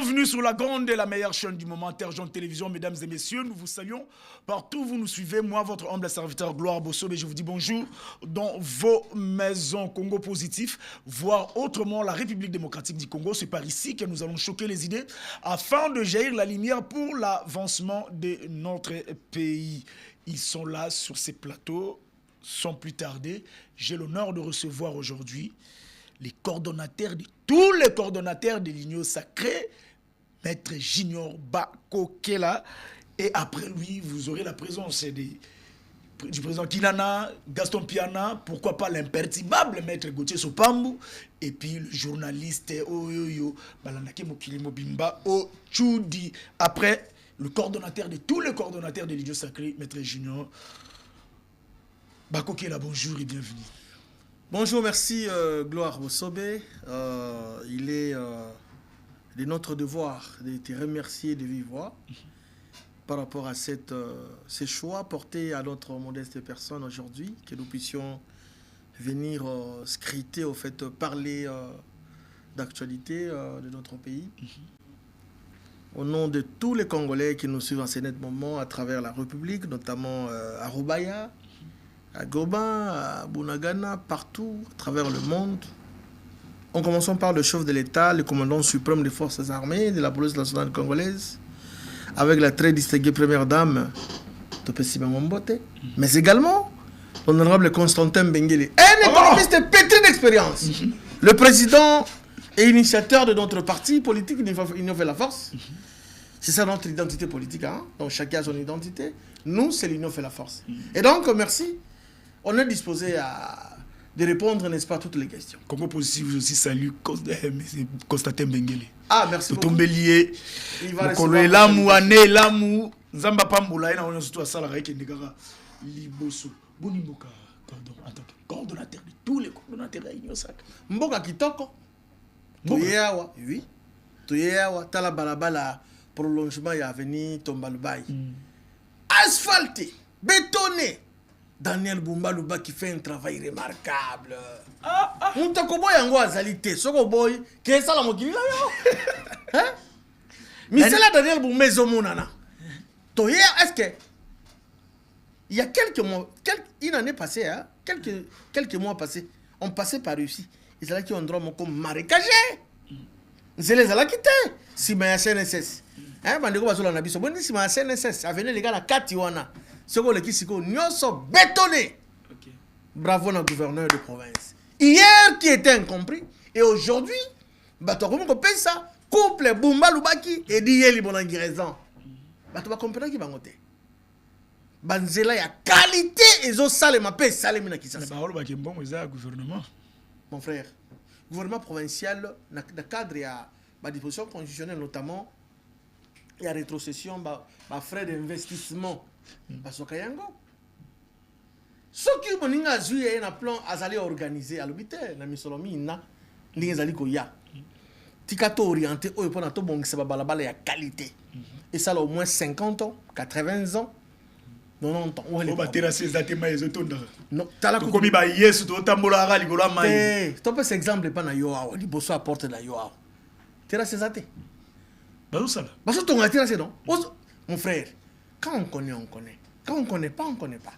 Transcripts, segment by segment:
Bienvenue sur la grande et la meilleure chaîne du moment, Terre-Jaune Télévision. Mesdames et messieurs, nous vous saluons partout où vous nous suivez. Moi, votre humble serviteur Gloire Bossobe, je vous dis bonjour dans vos maisons. Congo positif, voire autrement la République démocratique du Congo. C'est par ici que nous allons choquer les idées afin de jaillir la lumière pour l'avancement de notre pays. Ils sont là sur ces plateaux, sans plus tarder. J'ai l'honneur de recevoir aujourd'hui les coordonnateurs de tous les coordonnateurs de l'Union sacrée, Maître Junior Bakokela. Et après lui, vous aurez la présence du président Kinana, Gaston Piana, pourquoi pas l'imperturbable Maître Gauthier Sopambu, et puis le journaliste Oyoyo Balanake Mokili Mobimba Ochudi. Après, le coordonnateur de tous les coordonnateurs de l'Union sacrée, Maître Junior Bakokela, bonjour et bienvenue. Bonjour, merci Gloire Bossobe. Il est de notre devoir de te remercier de vive voix par rapport à ces choix portés à notre modeste personne aujourd'hui, que nous puissions venir scruter, au fait, parler d'actualité de notre pays. Au nom de tous les Congolais qui nous suivent en ce net moment à travers la République, notamment à Rubaya, à Goba, à Bunagana, partout, à travers le monde. En commençant par le chef de l'État, le commandant suprême des forces armées, de la police nationale congolaise, avec la très distinguée première dame, Topesima Mombote, mais également l'honorable Constantin Benguele, un économiste pétri d'expérience, le président et initiateur de notre parti politique, Union fait la force. C'est ça notre identité politique, hein? Donc chacun a son identité. Nous, c'est l'Union fait la force. Et donc, merci. On est disposé de répondre, n'est-ce pas, à toutes les questions. Congo positif, je aussi salue Constantin Benguele. Ah, merci beaucoup. Tombelier, Mokolo Lamu, Ane Lamu, Nzamba Pamboula, on a surtout à Salara et Kendegara, Liboso, Bonimboka, en tant que coordonnateur de tous les coordonnateurs de l'Union sacrée. Mboka Kitoko. Toyeawa, oui. Toyeawa, Tala Balabala, prolongement, il y a venu Tombalubaï. Asphalté, bétonné. Daniel Bumbaluba qui fait un travail remarquable. Moutakobo yango azalité, soko boy, que ça la mokili là yo. Hein? Mais c'est là Daniel Bumbezo monana. Toye, est-ce que il y a quelques mois, une année passée, hein, quelques mois passés, on passait par ici. Ils allaient qui ont droit mon comme marécagé. C'est les allaient quitter. Si ma CNSS. Hein, bandeko bazola na biso. Bon si ma CNSS, avenez les gars la Katiwana. Ce qu'on qui s'y sont bétonnés. Bravo notre gouverneur de province. Hier qui était incompris et aujourd'hui, bato comment on paye ça? Couple Bumba Lubaki et Dieli Bonangi raison. Bato va comprendre qui va monter. Banzela ya qualité et zo sale ma paix sale mina qui ça. La parole va qui bon mais gouvernement. Mon frère, gouvernement provincial dans le cadre ya ba disposition constitutionnelle notamment il y a rétrocession ba frais d'investissement. Parce que yango ce qui moninga zuye na plan azali organisé à l'hôpital na misolomi na ndenge zali ko ya tikato orienté oyo pona to bongisa ba balabala ya qualité et ça au moins 50 ans 80 ans 90 ans on va terrasser zatema ezotonda non tala ko komi ba yesu to tambola ra likolo mai to pe exemple pa na yo awa liboso apporte na yo awa terrasser zate bazo sala bazo tonga terrasser non mon frère. Quand on connaît, on connaît. Quand on ne connaît pas, on ne connaît pas.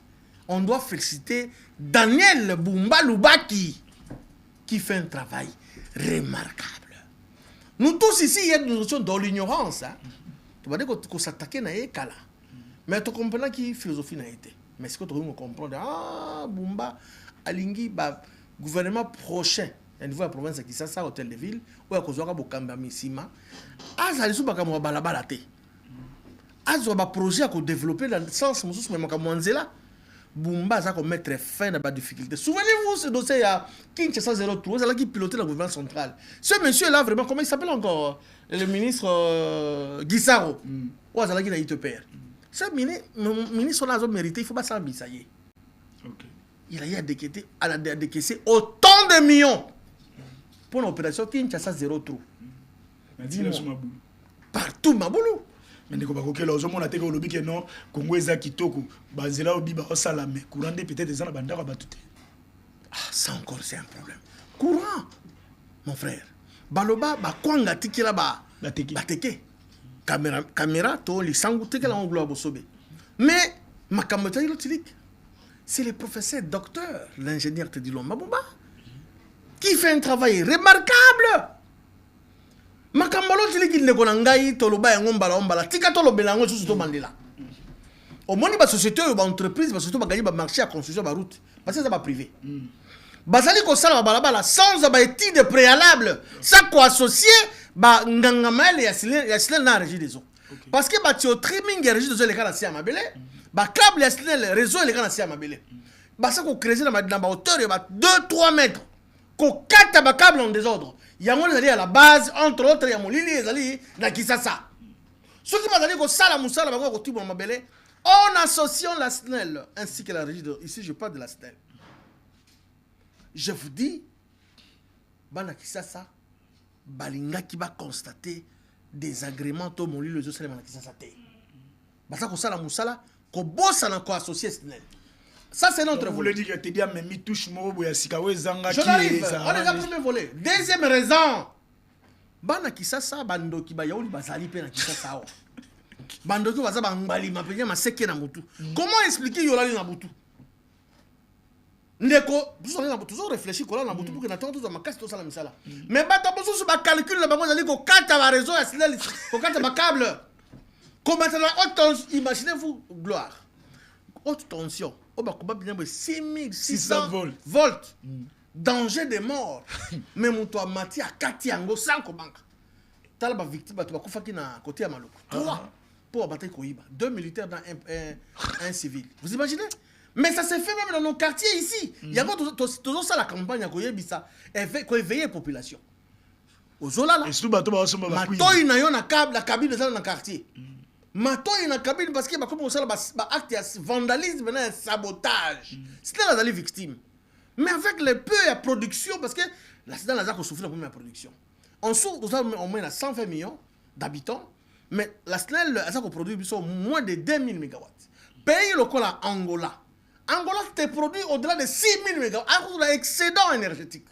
On doit féliciter Daniel Bumba Lubaki qui fait un travail remarquable. Nous tous ici, il y a une notion dans l'ignorance. Tu vas dire qu'on s'attaque à Ekala. Mais tu comprends qui philosophie n'a été. Mais ce que tu veux comprendre, ah, Bumba, Alingi, gouvernement prochain, au niveau de la province qui ça, hôtel de ville, où il y a Kozouaka Bokamba Missima, ah, ça les soubaka mwa balabalate. Azo ba projet à développer dans le sens mususu même comme Manzela Bumba ça comme mettre fin à la difficulté. Souvenez-vous ce dossier à Kinshasa 03, c'est là qui pilotait la gouvernement central. Ce monsieur là vraiment comment il s'appelle encore le ministre Guissaro. Ouais, c'est là qui a été père. Ce ministre là a mérité, il faut pas s'embêter ça y est. OK. Il a décaissé autant de millions pour l'opération Kinshasa 03. Partout Maboulou. Mais ne comprends pas que l'autre monde a été au lobby que non Congo est kitoko bazela obi ba salame courant de peut-être des ans bandara batute. Ah ça encore c'est un problème. Courant mon frère. Baloba ba kwanga tikila ba bateke caméra to lisangu teke la Gloire Bosobe. Mais makamota ilotilik, c'est le professeur docteur, l'ingénieur Teddy Lomba Bumba, qui fait un travail remarquable. Makambalo tilik il ne konangai toloba yango mbala ombala tika tolobela yango susu to mandela. Au moins ba société ou ba entreprise ba surtout ba gagner ba marché à construction ba route parce que ça va privé. Bazali ko sala balabala sans ba étude préalable, ça ko associé ba ngangamel ya silel na régie des eaux. Parce que ba ti au trimming ya régie des eaux les kana si amabele, ba câble ya silel réseau les kana si amabele. Ba ça ko creuser dans ba hauteur ya ba 2-3 mètres. Ko kata ba câble en désordre. Yango les à la base entre autres ya molili ezali na Kisasa. Ce qui bazali ko sala musala ba ko tibo mabele en associant la SNEL ainsi que la régie de... Ici, je parle de la SNEL. Je vous dis, Bana Kisasa, Balinga qui va constater des agréments au mon lit, le José Bana Kisasa. Basa ko sala musala, ko bossa na ko associé SNEL. Ça, c'est notre volet. Vous voulez dire que tu dis, mais mi touche mo ya sikawe zanga qui... Je n'arrive, on est dans le premier volet. Deuxième raison, Bana Kisasa, Bando ki ba yaouli bazali pe na Kisasa. Bandoki waza bangbali mapenya maseke na mutu. Comment expliquer yolali na mutu? Ndeko, toujours réfléchir kola na mutu pour que na tonto za makasi to sala misala. Mais bata boso su ba calcul na bango zali ko kata ba réseau ya sinel ko kata ba câble. Comment ça la haute tension, imaginez-vous gloire. Haute tension. O ba ko ba bien 6600 volts. Danger de mort. Mais mutu amati akati yango sans ko banka. Tala ba victime ba to ba kufaki na côté ya maloko. 3 pour abattre Koïba. 2 militaires dans un civil. Vous imaginez? Mais ça s'est fait même dans nos quartiers ici. Il y a toujours ça la campagne à Koyebisa. Pour éveiller la population. Aux Zolala. Matoy na yo na câble, la cabine dans le quartier. Matoy na cabine parce qu'il y a comme ça acte de vandalisme, un sabotage. C'est là les victimes. Mais avec le peu de production, parce que là c'est dans la ZAC qu'on souffre la première production. On souffre au moins 120 millions d'habitants. Mais la SNEL, ça produit moins de 2000 MW. Pays local à Angola. Angola te produit au-delà de 6000 MW. À cause de l'excédent énergétique.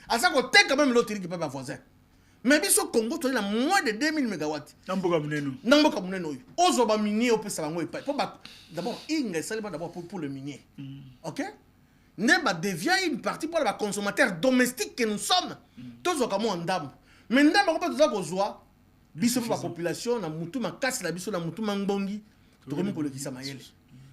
À ça qu'on quand même l'autre qui peut pas voisin. Mais au Congo, tu as moins de 2000 MW. Namboka muneno. Namboka muneno. Ozoba minier au pesa bango epai. D'abord, il seulement d'abord pour le minier. OK? N'est devient une partie pour les consommateurs domestiques que nous sommes. Tous au comme en dame. Mais ndam pas tout ça qu'on soit. Biso pour la population na mutu makasi la biso na mutu mangbongi to comme pour le kisamayele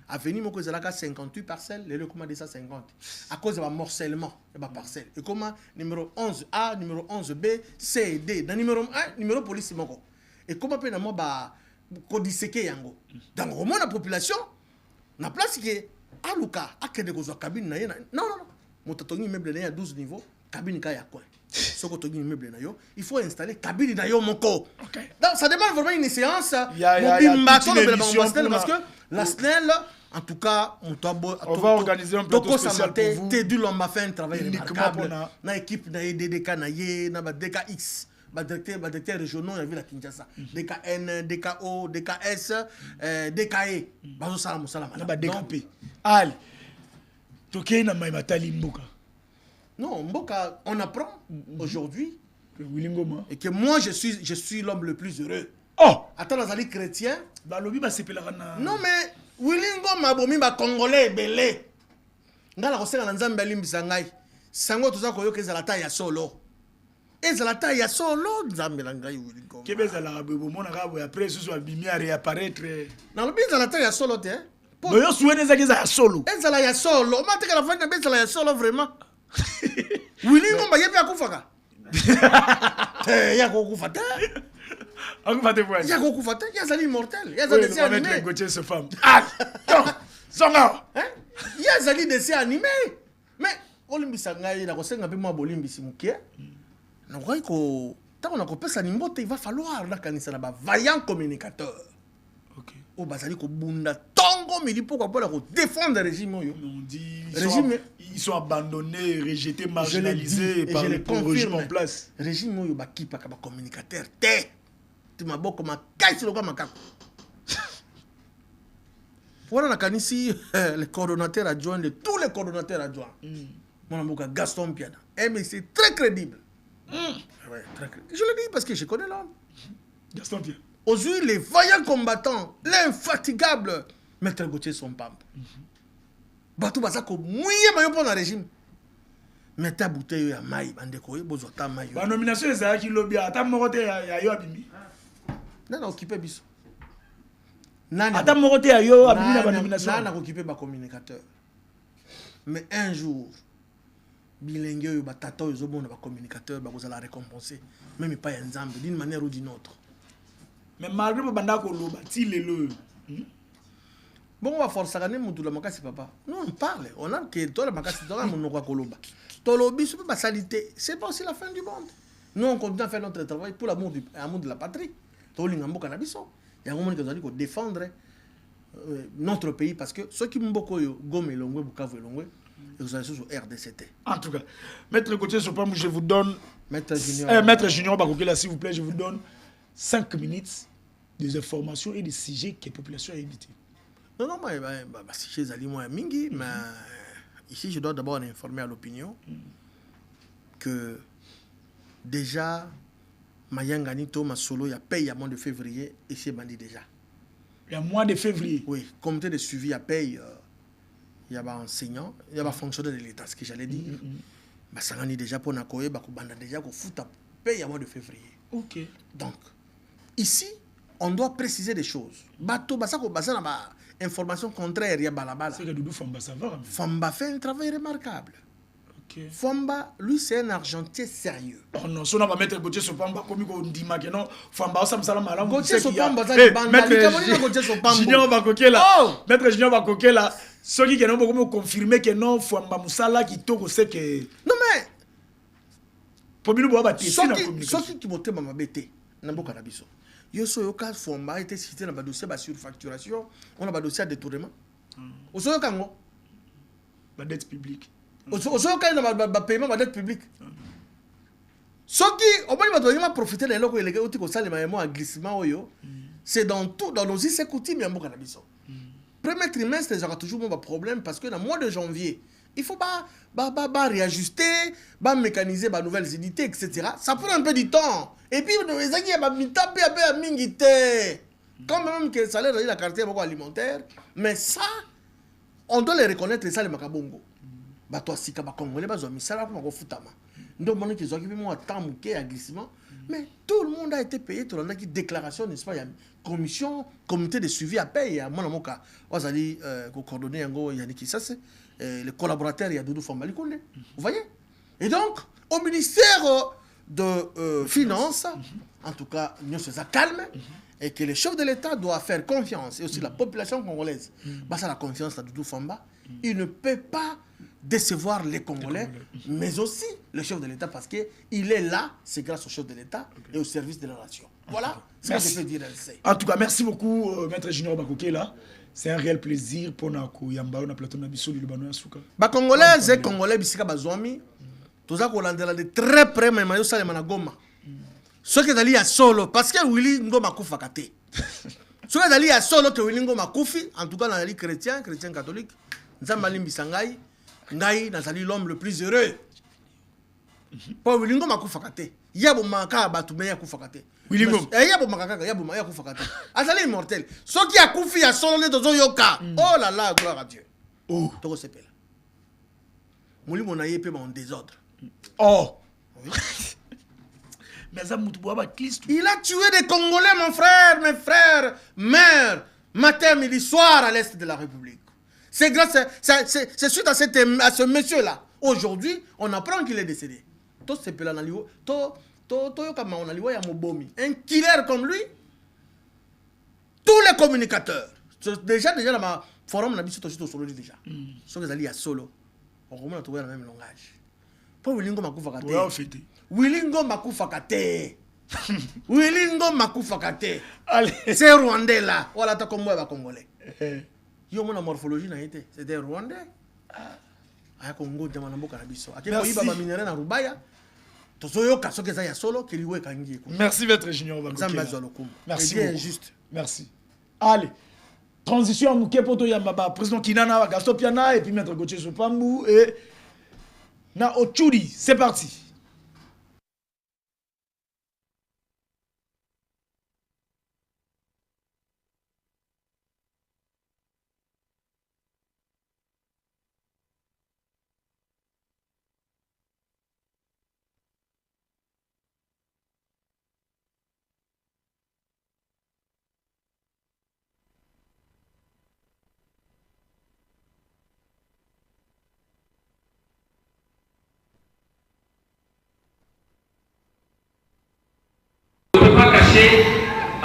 avenue moko zalaka 58 parcelles les comment 250 à cause de morcellement de ba parcelle et comment numéro 11A numéro 11B C et D dans numéro 1 numéro police moko et comment pe na mo ba ko disséquer yango dans au moins la population na place que aluka akende ko zo cabine na yena non mototongi meuble na ya 12 niveaux cabine ka ya quoi. Il faut installer cabine dans moko. Donc ça demande vraiment une séance. Parce que la SNEL, en tout cas, on va organiser un plateau spécial pour vous. T'es du l'homme a fait un travail remarquable. Na équipe na DDK na ye na ba DKX, ba directeur régionaux ya ville Kinshasa. DKN, DKO, DKS, DKE. Bazo sala musala na ba DKP. Allez. Toké na maimatali mboka. Non, Mboka, on apprend aujourd'hui et que moi je suis l'homme le plus heureux. Oh! Attends, les alliés chrétiens. Non, mais Wilingo Mabomi ba Congolais belé. Ngala koseka na nzambe alimbisa ngai. Sango toza koyoka ezalata ya solo. Ezalata ya solo nzambe la ngai Wilingo. Kebeza la bebo mona kabo après ce soit bimi à réapparaître. Na lobi ezalata ya solo te. No yo souene za ya solo. Ezala ya solo. O mateka la fanya bezala ya solo vraiment. Wilingo ba yepe akufaka. Yako kufata. Akufate voix. Yako kufata, yazali immortel. Yazali dessin animé. Mettre Gauthier ce femme. Ah! Zonga. Yazali dessin animé. Mais olimbisa ngai na kosenga pe mwa bolimbisi mukie. Na kwa iko tant on a kopesa nimbote il va falloir na kanisa na ba vaillant communicateur. OK. O bazali ko bunda tongo mili pourquoi pas ko défendre le régime yo. On dit ils sont abandonnés, rejetés, marginalisés par le régime en place. Régime yo ba kipa ka ba communicateur té. Tu m'as beaucoup ma caisse le comme kako. Voilà la kanisi le coordonnateur adjoint de tous les coordonnateurs adjoints. Mon amour Gaston Piana. Mais c'est très crédible. Ouais, très crédible. Je le dis parce que je connais l'homme. Gaston Pierre. Aujourd'hui, les vaillants combattants, l'infatigable Maître Gauthier Sompambo. Batou Basako, mouillé maillot pour le régime. Mettez à bouteille à maï, bandeko, bozota maï. La nomination est ça qui lobby à ta moroté à yo abimi. Non, occupé biso. À ta moroté à yo abimi la nomination. Non, occupé ba communicateur. Mais un jour, bilingue yo batata yo zobona ba communicateur ba kozala récompenser, même pas un nzambe d'une manière ou d'une autre. Mais malgré bandako loba ti lelo. Bon, on va forcer à gagner la makasi papa. Nous on parle, on a que toi la makasi toi mon noka koloba. Tolobi c'est pas salité, c'est pas aussi la fin du monde. Nous on continue à faire notre travail pour l'amour de la patrie. Tolingambo canabiso. Il y a un moment que nous allons défendre notre pays parce que ceux qui m'boko yo Gome Longwe Bukavu Longwe et vous allez sur RDCT. En tout cas, Maître Gauthier Sompambo, je vous donne Maître Junior Maître Junior Bakokela, s'il vous plaît, je vous donne 5 minutes des informations et des sujets que la population a édité. Non, moi, si chez Ali, moi, Mingi, mais ici, je dois d'abord informer à l'opinion que déjà, Mayanganito, Masolo, il y a paye à mois de février, et c'est bandit déjà. Il y a mois de février. Oui, comité de suivi à paye, il y a des enseignants, il y a des fonctionnaires de l'État, ce que j'allais dire. Ça a déjà pour Nakoye, Bakubanda déjà, qu'on fout à paye à mois de février. Ok. Donc, ici, on doit préciser des choses. Bateau, information contraire, il y a balabala. C'est que Doudou Famba, ça va. Famba fait un travail remarquable. Okay. Famba, lui, c'est un argentier sérieux. Oh non, si on va mettre Gauthier Sompambo comme on dit que non, Famba, ça me semble mal. Gauthier Sompambo, Maître Junior Bakokela. Maître Junior Bakokela, ceux qui ont confirmé que non, Famba Moussala qui toque, c'est que. Non, mais. Pour nous, on va ceux qui votent ma bête, Nambo Kanabiso. Yosoyoka Famba a été cité dans le dossier de surfacturation, on a un dossier de détournement. Osoyoka ngo la dette publique. Osoyoka dans le paiement de la dette publique. Ce qui, au moins, il va profiter de l'eau et les gars qui ont un glissement, c'est dans tout, dans nos essais coutumes, il y a un cannabis. Premier trimestre, il y aura toujours un problème parce que dans le mois de janvier, il faut réajuster, mécaniser les nouvelles unités, etc. Ça prend un peu du temps. Et puis, les gens qui tapé à mingité. Quand même que ça a la carte alimentaire, mais ça, on doit les reconnaître, ça, les macabongo. Toi, si tu as congolais, tu as mis ça là pour foutama. Donc, on a qu'ils ont occupé un temps à glissement. Mais tout le monde a été payé. Tout le monde a une déclaration, n'est-ce pas? Il y a une commission, comité de suivi à payer. Il y a mon amour, on a dit, coordonné, il y a qui ça, c'est les collaborateurs, il y a Doudou Famba. Vous voyez? Et donc, au ministère de Finances, en tout cas, nous sommes calmes, et que le chef de l'État doit faire confiance, et aussi la population congolaise, ça la confiance à Doudou Famba, il ne peut pas décevoir les Congolais, mais aussi le chef de l'État, parce qu'il est là, c'est grâce au chef de l'État et au service de la nation. Voilà ce que je peux dire. En tout cas, merci beaucoup, Maître Junior Bakokela. C'est un réel plaisir pour nous Yamba, on a plateau Nabiso, le Libanais à Souka. Congolais et Congolais, Bissika Bazoami, tout ça qu'on a de très près, mais Mayo Salé Managoma. Ce qui est allé à solo, parce que Willy Ngoma Koufakate. Ce qui est allé à solo, que Willy Ngoma Koufi, en tout cas dans les chrétiens catholiques, Nzambalim Bissangaï, Ngaï, Nazali l'homme le plus heureux. Pour Willy Ngoma Koufakate. Yabo Maka Batoumé Koufakate. Willy Ngoma. Yabo Maka, Yabo Maka Koufakate. Azali immortel. Ce qui a Koufi à solo, dans Yoka. Oh là là, gloire à Dieu. Oh. Toko Sepela. Mouli Monaye peut en désordre. Oh. Oui. Il a tué des Congolais, mon frère, mes frères, mères, matin, midi, soir à l'est de la République. C'est grâce c'est suite à ce monsieur-là. Aujourd'hui, on apprend qu'il est décédé. Un killer comme lui, tous les communicateurs. Déjà dans ma forum, on a dit solo déjà. Ce que vous à solo, on commence à trouver le même langage. Pour Willingo Makoufakate. Willingo Makoufakate. Willingo Makoufakate. C'est Rwandais là. Voilà, t'as comme moi, Congolais. Yo, mon morphologie n'a été. C'était Rwandais. Ah, Congo, Jamanambo Karabiso. Merci, Maître Junior Bakokela. Merci beaucoup. Merci. Allez. Transition à Mouké Poto Yambaba. Président Kinana, Gaston Piana, et puis Maître Gauthier Sompambo et Na Ochudi. C'est parti.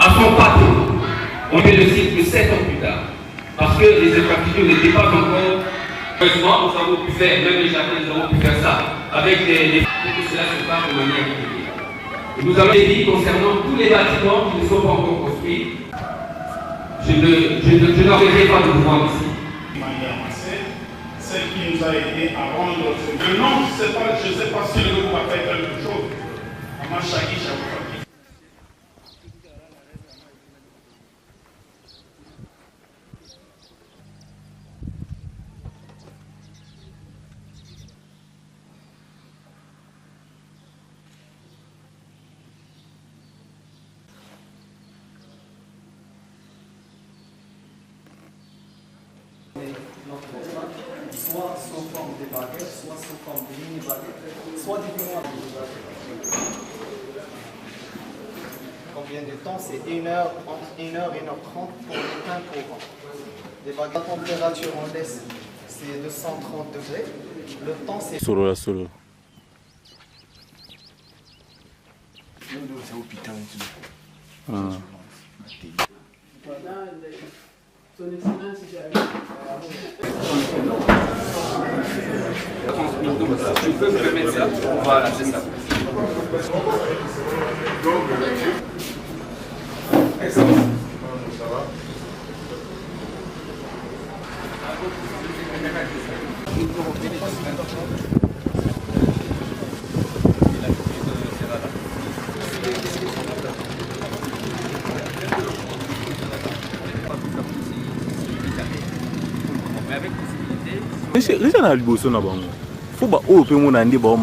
à son pâté. On fait le site que 7 ans plus tard. Parce que les infrastructures n'étaient pas encore. Heureusement, nous avons pu faire, même les jardins, nous avons pu faire ça avec les que cela se passe de manière régulière. Nous avons dit concernant tous les bâtiments qui ne sont pas encore construits. Je n'aurais pas de pouvoir ici. Celle qui nous a aidé à rendre le nom, je ne sais pas si le groupe a fait quelque chose. Maman Chaki, j'avoue. Soit sous forme de baguettes, soit sous forme de mini-baguettes, soit des baguettes. Combien de temps? C'est 1 heure, entre 1 heure et 1h30 pour les pains courants. Les baguettes, la température en laisse, c'est 230 degrés. Le temps, c'est... Solo la solo. Son Excellence, Tu peux me permettre ça? Voilà, c'est ça. Les gens ont besoin de bango. Faut pas ouvrir mon andi bon.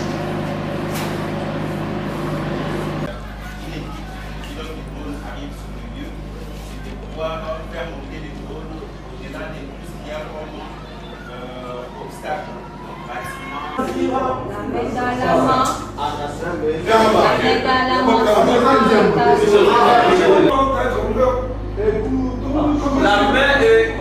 La main est...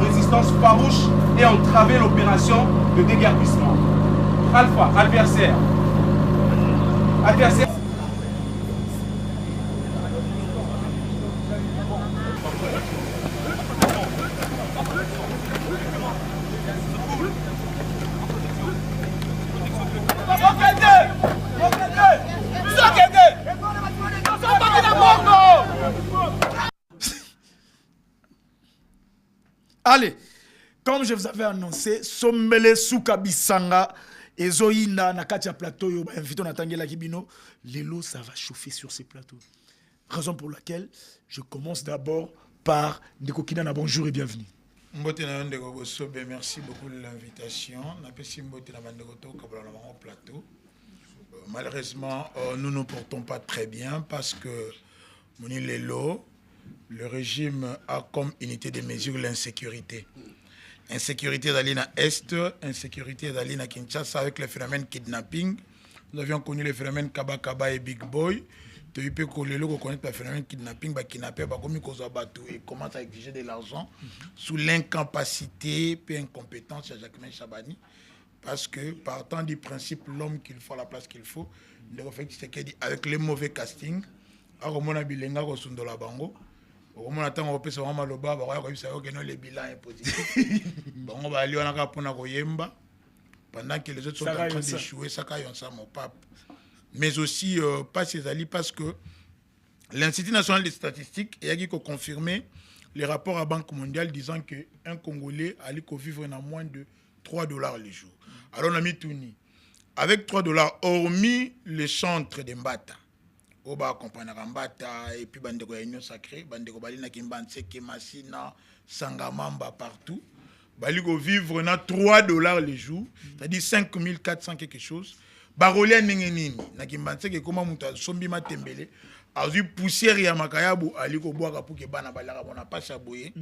Résistance farouche et entraver l'opération de déguerpissement. Alpha, adversaire. Adversaire. Allez, comme je vous avais annoncé, Sombele Soukabisanga et Zoïna Nakatia Plateau, invité à Tangela Kibino, l'élo, ça va chauffer sur ces plateaux. Raison pour laquelle je commence d'abord par Ndeko Kidana. Bonjour et bienvenue. Merci beaucoup de l'invitation. Malheureusement, nous ne portons pas très bien parce que Moni Lelo, le régime a comme unité de mesure l'insécurité. Insécurité d'Alina Est, insécurité d'Alina Kinshasa avec le phénomène kidnapping. Nous avions connu le phénomène Kaba Kaba et Big Boy. Tu peux connaître le phénomène kidnapping, kidnapper, et commence à exiger de l'argent sous l'incapacité et incompétence de Jacquemin Chabani. Parce que partant du principe l'homme qu'il faut à la place qu'il faut, avec les mauvais casting, on attend qu'on puisse vraiment le bas, les bilans impositifs. On va aller pendant que les autres sont en train d'échouer, ça caille ça mon pape. Mais aussi pas ces alliés parce que l'Institut national des statistiques a confirmé les rapports à Banque mondiale disant qu'un Congolais allait vivre à moins de $3 le jour. Alors on a mis tout ni. Avec $3, hormis les chantres de Mbata, Oba accompagner Mbata et puis Bandeko Union Sacrée, Bandeko Balina Kimbanse, Kemasina, Sangamamba partout. Baliko vivre na $3 le jour, c'est-à-dire 5400 quelque chose. Barolia Nengenini, Nakimbanse, comment Mouta Sombi Matembele, a eu poussière ya Makayabu, Aliko Boaka pour que Bana Balara, on n'a pas chaboué.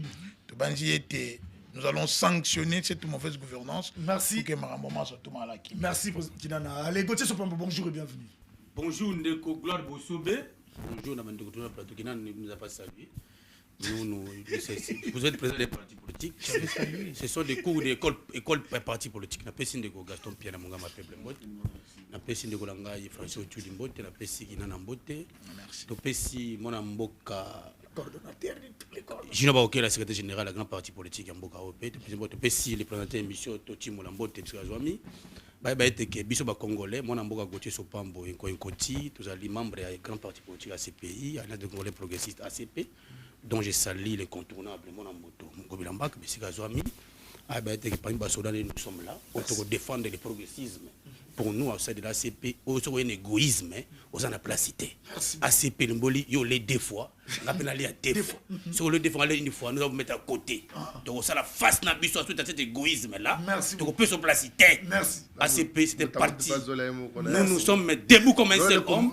Nous allons sanctionner cette mauvaise gouvernance. Merci. Pour que Maramoma soit tout mal acquis. Merci, Kinana. Allez, Gauthier Sopambo, bonjour et bienvenue. Bonjour, Ndeko Gloire Bosobe. Bonjour, Namandeko Plateau, qui ne nous a pas salué. Vous êtes président des partis politiques. Ce sont des cours d'école partis politiques. Gaston Pierre Mungama Peuple Mot. napesi ndeko na ngai François Otuli Mbote, napesi Kinana Mbote, topesi mwana mboka Coordonnateur de tous les corps. Jino Baokela, secrétaire général de la grande partie politique ya mboka OP, topesi le présentateur émission Totimo Lambote bisika zwami. Ba ete ke biso ba congolais mwana mboka Gauthier Sopambo Nkoti, tous les membres ya grande partie politique à CPI, à de Congolais progressistes ACP, dont je salue l'incontournable mwana mboto Ngobila Mbaka bisika zwami. Ba ete ke parmi basoda nous sommes là pour défendre le progressisme. Pour nous, au sein de l'ACP, il y a un égoïsme, aux en a placité. ACP, il y a deux fois, on a pénalisé à deux fois. Sur le défendre une fois, nous allons mettre à côté. Donc, ça la face n'a pas suite à cet égoïsme-là. Donc, on peut se placer. Merci. ACP, c'était parti. Nous sommes debout comme un seul homme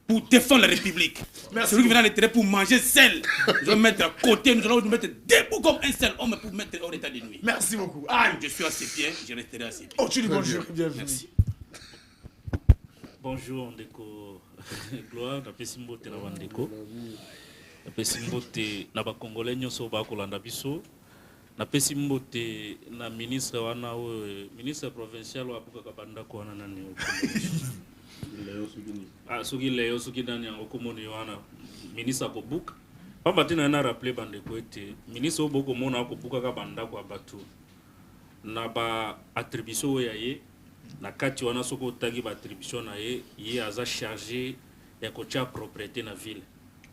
pour défendre la République. Celui qui vient dans terrain pour manger seul, nous allons mettre à côté, nous allons nous mettre debout comme un seul homme pour mettre hors état de nuit. Merci beaucoup. Je suis ACP, je resterai ACP. Oh, tu dis bonjour, bienvenue. Merci. Bonjour Ndeko Gloire, napesi mbote na bandeko. Napesi mbote na ba Congolais nyonso ba kolanda biso. Napesi mbote na ministre wana ministre provincial wa buka kabanda ko wana nani soki leo soki nani yango komoni wana ministre ko buka. Pamba tina na rappeler bandeko ete ministre oboko mona ko buka kabanda ko abatu. Na ba attribution ya ye na kati wana soko tagi ba attribution na ye aza chargé ya ko tia propriété na ville.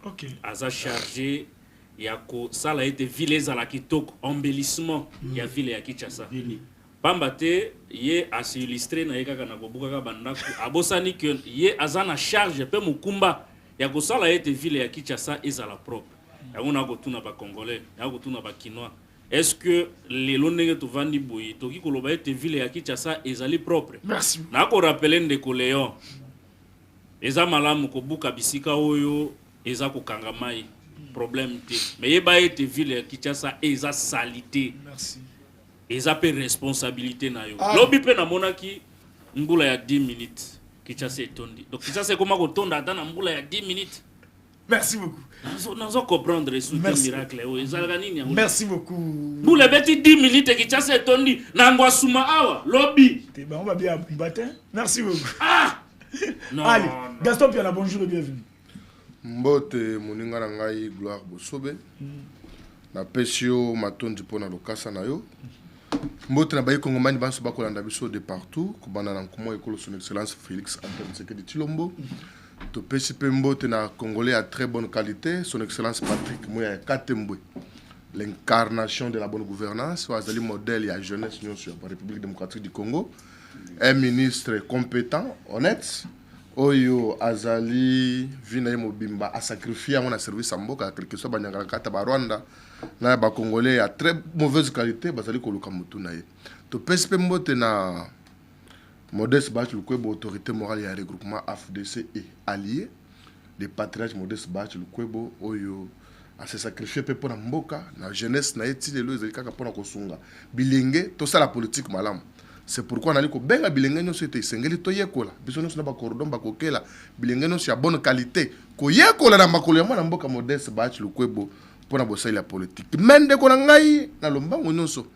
OK. Aza chargé ya ko sala ete ville za la kitoko embellissement ya ville ya Kinshasa. Pamba te ye a se illustrer na ye kaka na ko buka ka bandako abosani que ye aza na charge pe mukumba ya ko sala ete ville ya Kinshasa ezala propre. Ya ngona ko tuna ba Congolais, ya ko tuna ba Kinois. Est-ce que les longues tu vandi boyi toki koloba ete ville ya Kinshasa ezali propre? Merci. Na ko rappeler ndeko Léon. Eza malamu ko buka bisika oyo eza ko kanga mai problème te. Mais yeba ete ville ya Kinshasa eza salité. Merci. Eza pe responsabilité na yo. Lobi pe na monaki mbula ya 10 minutes Kinshasa etondi. Donc Kinshasa koma ko tonda dans mbula ya 10 minutes. Merci beaucoup. Nous allons comprendre le miracle. Merci beaucoup. Vous le mettez 10 minutes qui chasse tondi. Nangwa suma awa lobby. On va bien matin. Merci beaucoup. Ah. Non. Allez, Gaston Piana, bonjour et bienvenue. Mbote moninga na ngai Gloire Bosobe. Na pesio matondi pona lokasa na yo. Mbote na bayi kongomani banso bakolanda biso de partout ko bana na nkomo ekolo son excellence Félix Antoine Tshisekedi Tshilombo. To PCP Mbote na Congolais à très bonne qualité, son excellence Patrick Mouya Katembwe, l'incarnation de la bonne gouvernance, Azali modèle à jeunesse sur la République démocratique du Congo, un ministre compétent, honnête, Oyo Azali Vinaye Mobimba a sacrifié mon service à Mboka, quelque soit Banyangala Kata Rwanda, na ba Congolais à très mauvaise qualité, Bazali Koluka Mutunaye. To PCP Mbote na Modeste Bach, le Kwebo, autorité morale et regroupement AFDC et alliés, des patriarches Modeste Bach, le Kwebo, Oyo, a se sacrifié pour la Mboka, la jeunesse, na eti, les lois, les kaka pour la Kosunga. Bilingue, tout ça la politique, malam. C'est pourquoi on a dit que benga bilingue non c'était sengeli to yekola. Biso non ba cordon ba kokela. Bilingue non c'est à bonne qualité. Ko yekola na makolo ya mwana Mboka Modeste Bach, le Kwebo, pour la bossa la politique. Mende ko na ngai na lombango nyonso.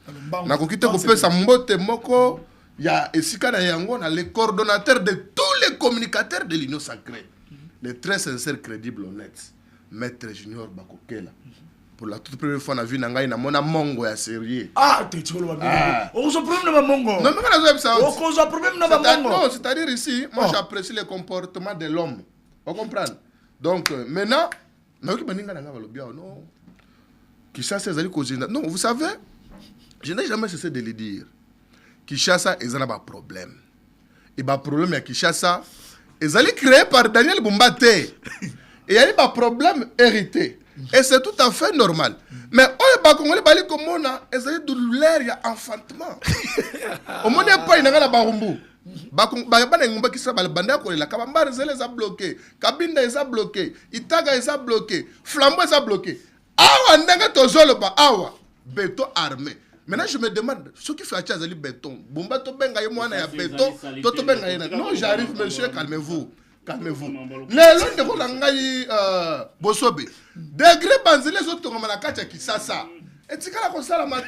Na kokite ko pesa mbote moko. Il y a le coordonnateur de tous les communicateurs de l'Union sacrée. Les très sincères, crédibles, honnêtes. Maître Junior Bakokela. Pour la toute première fois, on a vu Nangaï na mona mongo ya sérieux. Ah, t'es tu vois le on se problème na mongo. Non, mais on a ça. On cause un problème na mongo. Non, c'est-à-dire ici, moi j'apprécie le comportement de l'homme. On comprend. Donc maintenant, non, qui ça c'est non, vous savez, je n'ai jamais cessé de le dire. Kinshasa, ils ont un problème. Et le problème à Kinshasa, ils ont créé par Daniel Bumbate. Et il y a un problème hérité. Et c'est tout à fait normal. Mais on Congolais bali comme on a, ils ont douleur, il y a enfantement. Au moins, il n'y a pas une barumbu. Bakongba ngomba kisa balbanda ko la kabamba les a bloqué, Kabinda les a bloqué, Itaga les a bloqué, Flambeau les a bloqué. Awa ndanga tozolo ba awa béton armé. Maintenant, je me demande, ce qui fait à béton, Bumba to benga yemwana ya béton, to benga yena. Non, j'arrive, monsieur, calmez-vous. Calmez-vous. Les gens de Rolangaï Bosobe, degré banzile zo tongoma na kati ya Kinshasa. Et tika la kosala matin.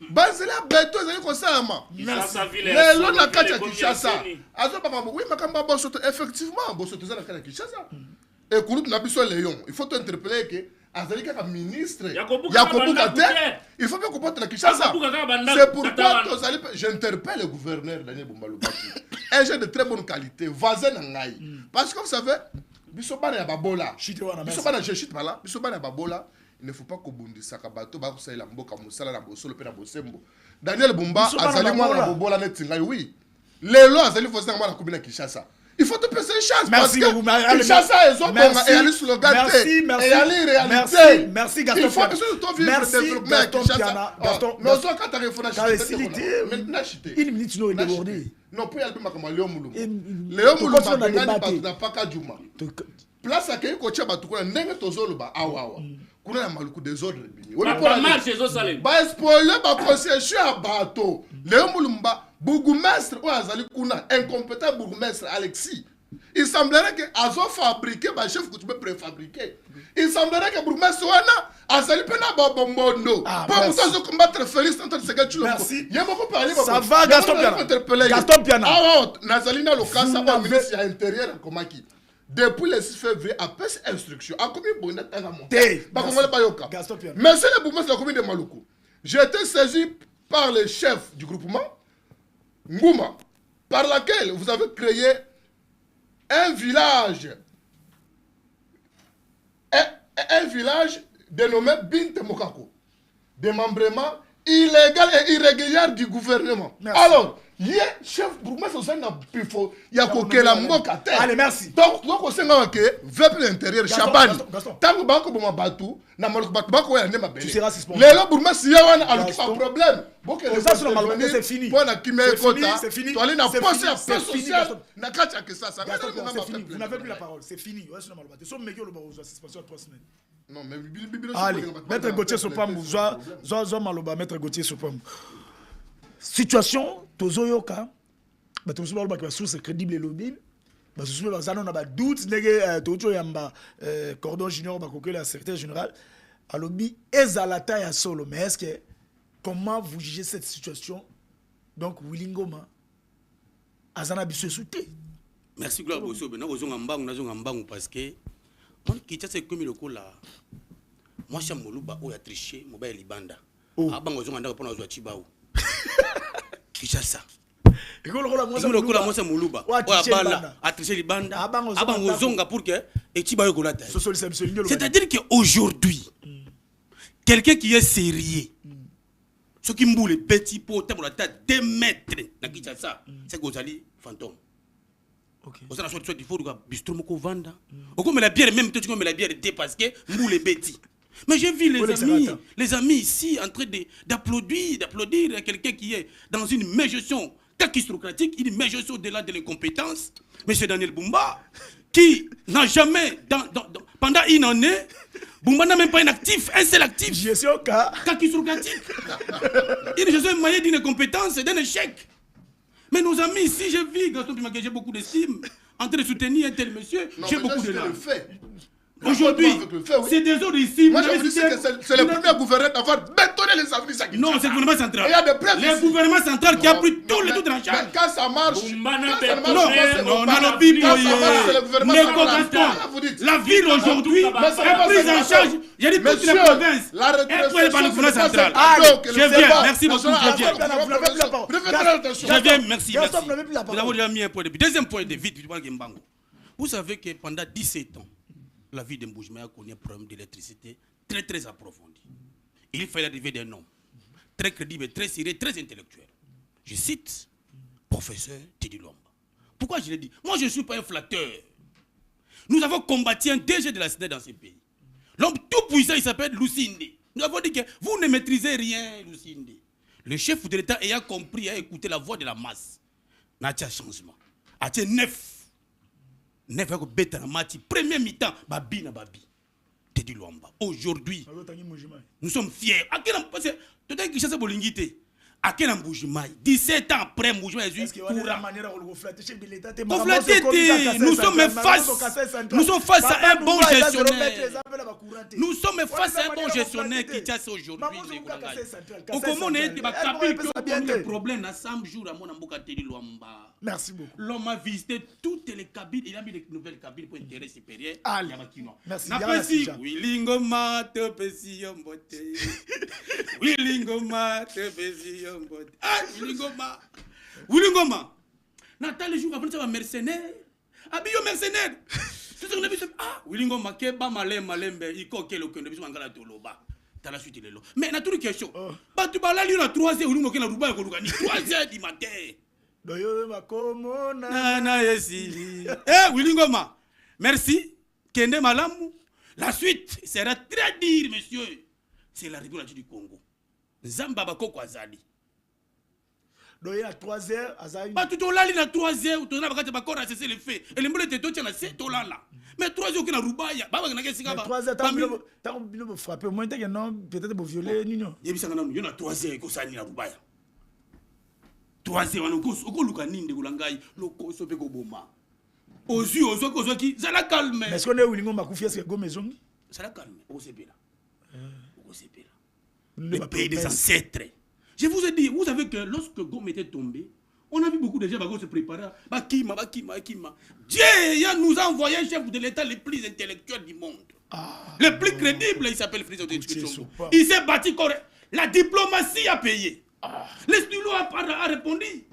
Banzela beto ezali kosalama. Lelo na kati ya Kinshasa. Azo bakambo oui makambo bosoto effectivement bosoto za na kati ya Kinshasa. Et Kouloub na biso Léon, il faut t'interpeller que azali kaka ministre. Yakobuka te. Il faut bien comprendre la Kinshasa. C'est pourquoi j'interpelle le gouverneur Daniel Bumbalubaki. Un jeune de très bonne qualité, voisin nangai. Parce que vous savez, biso bana ya babola. Biso bana je chute par là, biso bana ya babola. Il ne faut pas kobundisa ka bato ba kusala la mboka musala na bosolo pe na bosembo. Daniel Bumba azali mwana na bobola netingai oui. Lelo azali voisin na mwana kubina Kinshasa. Il faut te passer une chance. Merci parce que Kinshasa est zone et elle est sur le gâteau. Et elle est réalité. Merci Gaston. Il faut que ce soit vivre le développement à Kinshasa. Gaston. Nous sommes quand tu arrives à Kinshasa. Maintenant, une minute, nous est débordé. Non, puis il y a Léon Moulumba. Léon Moulumba n'a pas qu'à Djouma. Place à quelqu'un qui a battu, n'est pas Tozoloba. Awa. Kuna ya maluku désordre bini. Pas marche zo salé. Ba spoiler ba concession à bateau. Léon Moulumba, bourgmestre ou azali kuna incompétent bourgmestre Alexis. Il semblerait que azo fabriquer ba chef que tu peux préfabriquer. Il semblerait que bourgmestre wana azali pena ba bombondo. Pas pour ça combattre Félix Antoine Segachilo. Merci. Il y a beaucoup parlé. Ça va Gaston Piana. Gaston Piana. Ah Nazalina Lokasa au ministre intérieur Komaki. Depuis le 6 février, après cette instruction, à combien de bonnet à monter? Monsieur le bourgmestre de la commune de Maluku, j'ai été saisi par le chef du groupement, Ngouma, par laquelle vous avez créé un village dénommé Binte Mokako, démembrement illégal et irrégulier du gouvernement. Merci. Alors, il y a chef bourgmestre au sein de Pifo, il y a Kokela Mboka. Allez, merci. Donc au sein de VP l'intérieur, Chabani. Tant que Banco Bomabatou, n'a pas de tu seras suspendus. Les bourgmestres, il y a un problème. C'est fini. C'est fini. Tu allais dans le poste social. Vous n'avez plus la parole. C'est fini. Suspension 3 semaines. Non, mais allez, Maître Gauthier Sopamou, Zoa Maloba, Maître Gauthier Sopamou. Situation, Tozoyoka, Tozoyoka, qui va source crédible et lobby, Tozoyoka, on a des doutes, Tozoyoka, Cordon Junior, la secrétaire générale, à lobby, Ezalata ya solo. Mais est-ce que, comment vous jugez cette situation? Donc, Willingoma, Azana Bissou Souté. Merci, Gloire Bosso. Nous avons parce que, qui t'a comme le coup là, moi, je suis Moluba, où il a triché, mobile Libanda. Avant, on a répondu aux Ouachibao. Kinshasa. C'est-à-dire qu'aujourd'hui, quelqu'un qui est sérieux, ce qui mboule les petits pots, pour la tête 2 mètres, c'est Gozali fantôme. Vous avez soit il faut que bistro moko vanda. Comme la bière même tu comme la bière était parce que mboule les petits. Mais j'ai vu les amis ici en train d'applaudir à quelqu'un qui est dans une mégestion kakistocratique, une mégestion au-delà de l'incompétence. Monsieur Daniel Bumba, qui n'a jamais, pendant une année, Bumba n'a même pas un seul actif. Gestion kakistocratique. Une gestion maillée d'une incompétence et d'un échec. Mais nos amis ici, j'ai vu, Gaston Pima, que j'ai beaucoup d'estime, en train de soutenir un tel monsieur, j'ai beaucoup de larmes. Aujourd'hui, c'est des autres ici. Moi, je vous dis que c'est le premier gouverneur d'avoir bétonné les services à Kinshasa. Non, c'est le gouvernement central. Il y a des preuves. Le gouvernement central qui a pris tous les trucs en charge. Quand ça marche, la ville aujourd'hui est prise en charge. Il y a des toutes les provinces. La retraite par le gouvernement central. Je viens, merci beaucoup. Je viens, merci. Nous avons déjà mis un point de vue. Deuxième point de vue, vous savez que pendant 17 ans, la vie d'un Mboujima a connu un problème d'électricité très très approfondi. Il fallait arriver d'un homme très crédible, très sérieux, très intellectuel. Je cite professeur Teddy Lomba. Pourquoi je l'ai dit? Moi je ne suis pas un flatteur. Nous avons combattu un DG de la SNED dans ce pays. L'homme tout puissant, il s'appelle Lucinde. Nous avons dit que vous ne maîtrisez rien, Lucinde. Le chef de l'État ayant compris, a écouté la voix de la masse. N'a pas changement. A été 9 premier mi-temps, Babi na Babi. Teddy Lomba. Aujourd'hui, nous sommes fiers. à quel embouchement 17 ans après embouchement est-ce qu'il y a une manière de refléter chez l'État nous sommes face à un bon gestionnaire. Nous sommes face à un bon gestionnaire qui tient aujourd'hui. Merci beaucoup. L'homme a visité toutes les cabines, il a mis des nouvelles cabines pour intérêt supérieur. Merci. Willingoma te pesi yombote. Willingoma te pesi yombote. Ah, Willingoma. Nathan les jours avant ça va mercenaire. Abiyo mercenaire. C'est ce qu'on a vu. Ah, Willingoma ke ba malembe iko kelo kendo biso ngala toloba. Dans la suite il est là. Mais na toute question. Ba tu ba la li na 3h Willingoma ke na ruba ko lukani 3h du matin. Doyo makomo na yesili. Willingoma. Merci. Kende malamu. La suite sera très dire, monsieur. C'est la République du Congo. Zamba Bakoko Azali. Donc il y a 3 heures, Azali. Pas tout au là, il y a 3 heures, tu n'as pas cessé les faits. Et les mots de tout, il y a 7 dollars là. Mais 3 heures, il y a Roubaya. 3 heures, tu as frappé. Au moins, tu as peut-être pour violer. Il y a 3 heures, il y a Roubaya. 3 heures, on a Ninde Goulangaï, Loko Sopeko Boma. Aux yeux, qui, ça la calme. Mais est-ce qu'on est Willingo Makoufi, est-ce que go maison? Ça la calme. Le pays des ancêtres. Je vous ai dit, vous savez que lorsque Gom était tombé, on a vu beaucoup de gens qui se préparer. Bakima. Dieu nous a envoyé un chef de l'État le plus intellectuel du monde. Le plus crédible, il s'appelle Félix Tshisekedi. Il s'est bâti correct. La diplomatie a payé. L'Estulo a répondu.